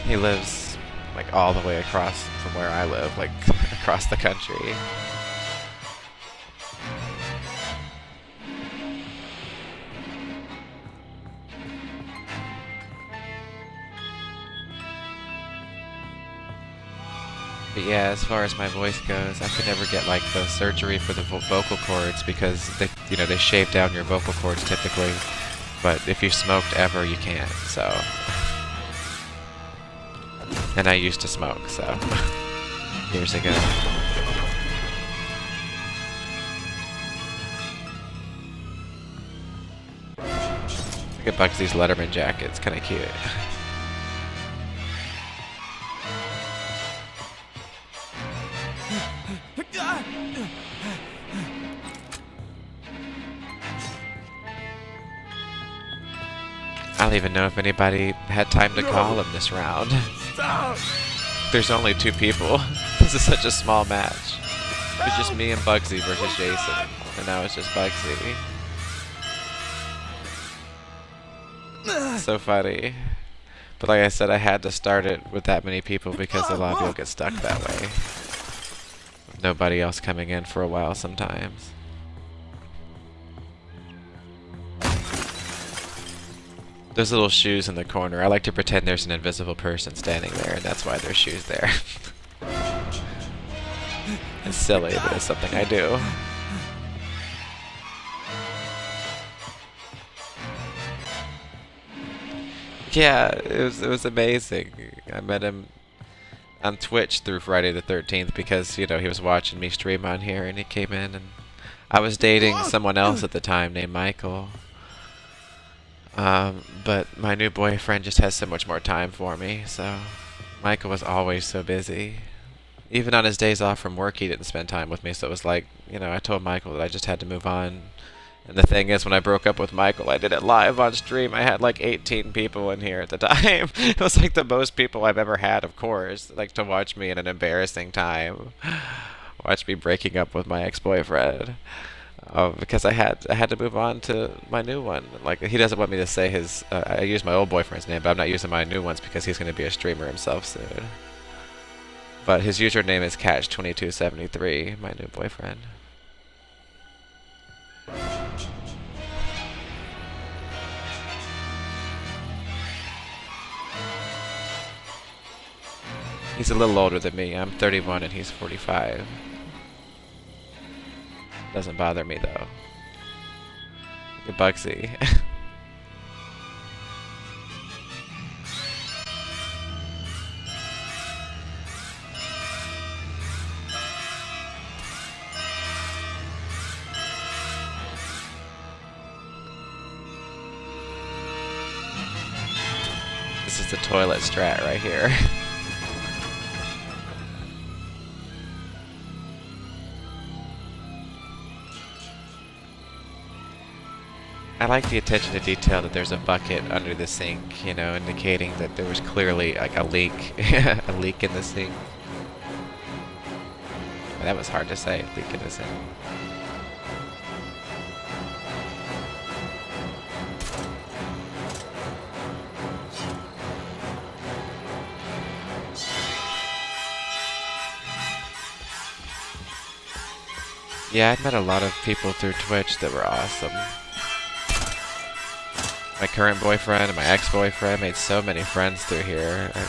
He lives like all the way across from where I live, like across the country. But yeah, as far as my voice goes, I could never get like the surgery for the vocal cords because they shave down your vocal cords typically. But if you smoked ever, you can't. So, and I used to smoke, so years ago. Look at Bugsy's Letterman jacket. It's kind of cute. I don't even know if anybody had time to call him this round. There's only 2 people. This is such a small match. It was just me and Bugsy versus Jason. And now it's just Bugsy. So funny. But like I said, I had to start it with that many people because a lot of people get stuck that way. With nobody else coming in for a while sometimes. Those little shoes in the corner, I like to pretend there's an invisible person standing there, and that's why there's shoes there. It's silly, but it's something I do. Yeah, it was amazing. I met him on Twitch through Friday the 13th because, you know, he was watching me stream on here, and he came in, and I was dating someone else at the time named Michael. But my new boyfriend just has so much more time for me, so Michael was always so busy. Even on his days off from work, he didn't spend time with me, so it was like, you know, I told Michael that I just had to move on. And the thing is, when I broke up with Michael, I did it live on stream. I had like 18 people in here at the time. It was like the most people I've ever had, of course, like to watch me in an embarrassing time. Watch me breaking up with my ex-boyfriend. Because I had to move on to my new one. Like, he doesn't want me to say his. I use my old boyfriend's name, but I'm not using my new ones because he's going to be a streamer himself soon. But his username is Catch2273, my new boyfriend. He's a little older than me. I'm 31 and he's 45. Doesn't bother me though. Look at Bugsy. This is the toilet strat right here. I like the attention to detail that there's a bucket under the sink, you know, indicating that there was clearly like a leak, a leak in the sink. That was hard to say, leak in the sink. Yeah, I've met a lot of people through Twitch that were awesome. My current boyfriend and my ex-boyfriend made so many friends through here. I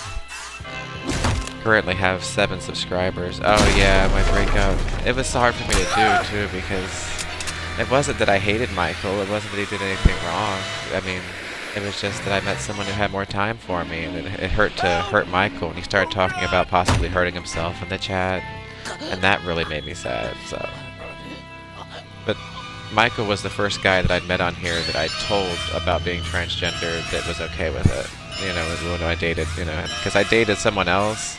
currently have 7 subscribers. Oh yeah, my breakup. It was hard for me to do too because It wasn't that I hated Michael. It wasn't that he did anything wrong. I mean, it was just that I met someone who had more time for me, and it hurt to hurt Michael when he started talking about possibly hurting himself in the chat, and that really made me sad. So, but Michael was the first guy that I'd met on here that I told about being transgender that was okay with it. You know, when I dated, you know, because I dated someone else.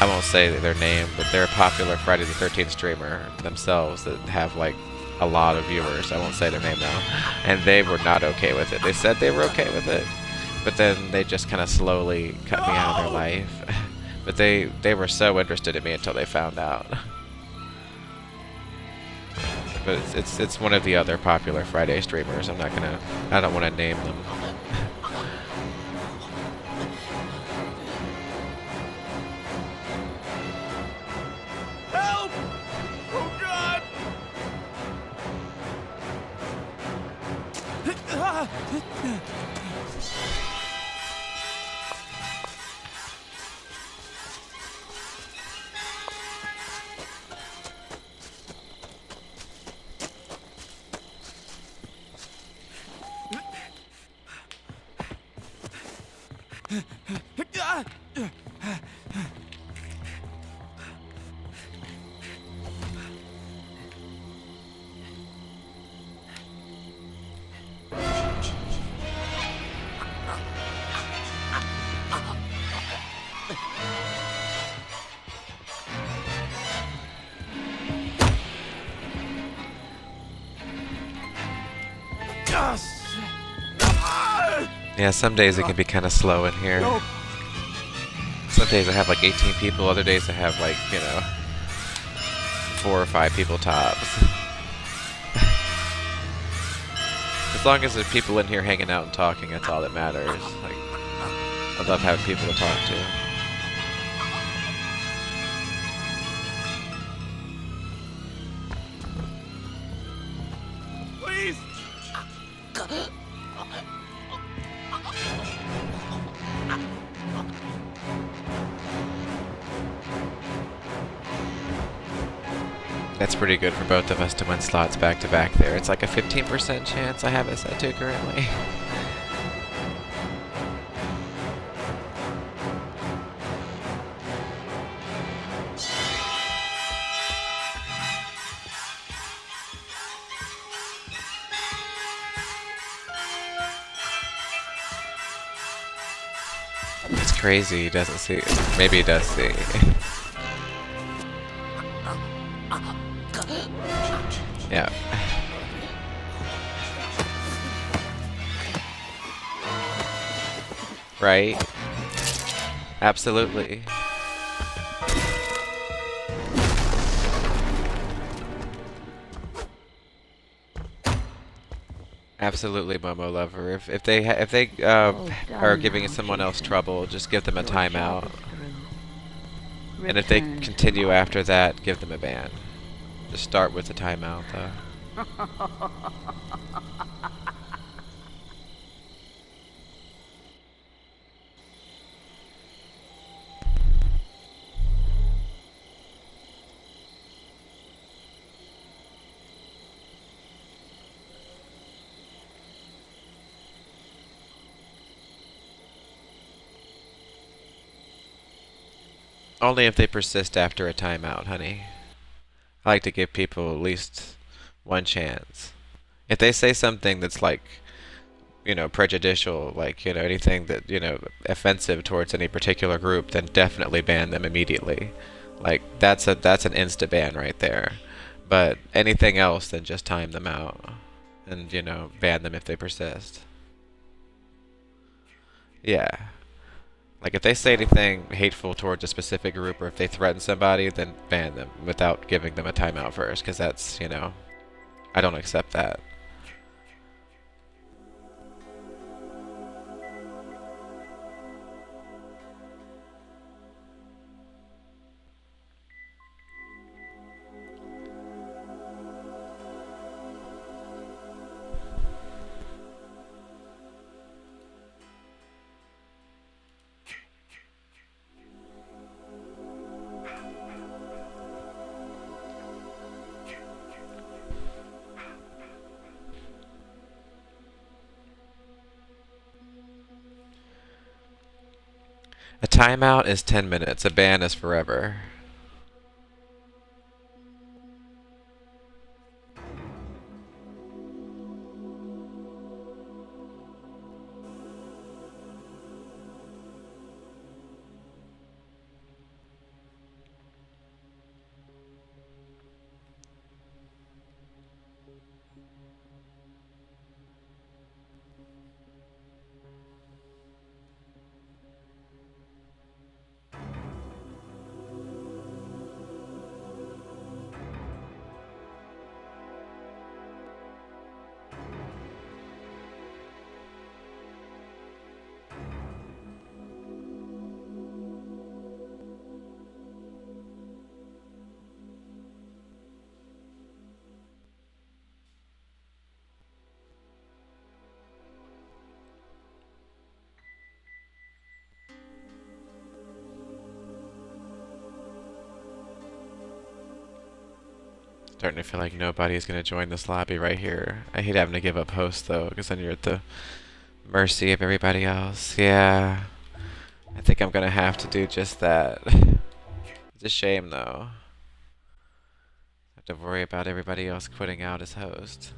I won't say their name, but they're a popular Friday the 13th streamer themselves that have like a lot of viewers. I won't say their name now. And they were not okay with it. They said they were okay with it, but then they just kind of slowly cut me out of their life. But they were so interested in me until they found out. But it's one of the other popular Friday streamers. I don't want to name them. Help! Oh God! Yeah, some days it can be kind of slow in here. Some days I have like 18 people, other days I have like, you know, 4 or 5 people tops. As long as there's people in here hanging out and talking, that's all that matters. Like, I love having people to talk to. Please! That's pretty good for both of us to win slots back to back there. It's like a 15% chance I have it set to currently. It's crazy, he doesn't see it. Maybe he does see. Yeah. Right? Absolutely. Absolutely, Momo Lover. If they are giving someone else trouble, just give them a timeout. And if they continue after that, give them a ban. Just start with the timeout, though. Only if they persist after a timeout, honey. I like to give people at least one chance. If they say something that's like, you know, prejudicial, like, you know, anything that, you know, offensive towards any particular group, then definitely ban them immediately. Like, that's an insta ban right there. But anything else, then just time them out. And, you know, ban them if they persist. Yeah. Like, if they say anything hateful towards a specific group, or if they threaten somebody, then ban them without giving them a timeout first, because that's, you know, I don't accept that. timeout is 10 minutes. A ban is forever. Starting to feel like nobody's gonna join this lobby right here. I hate having to give up host though, because then you're at the mercy of everybody else. Yeah, I think I'm gonna have to do just that. It's a shame though. I have to worry about everybody else quitting out as host.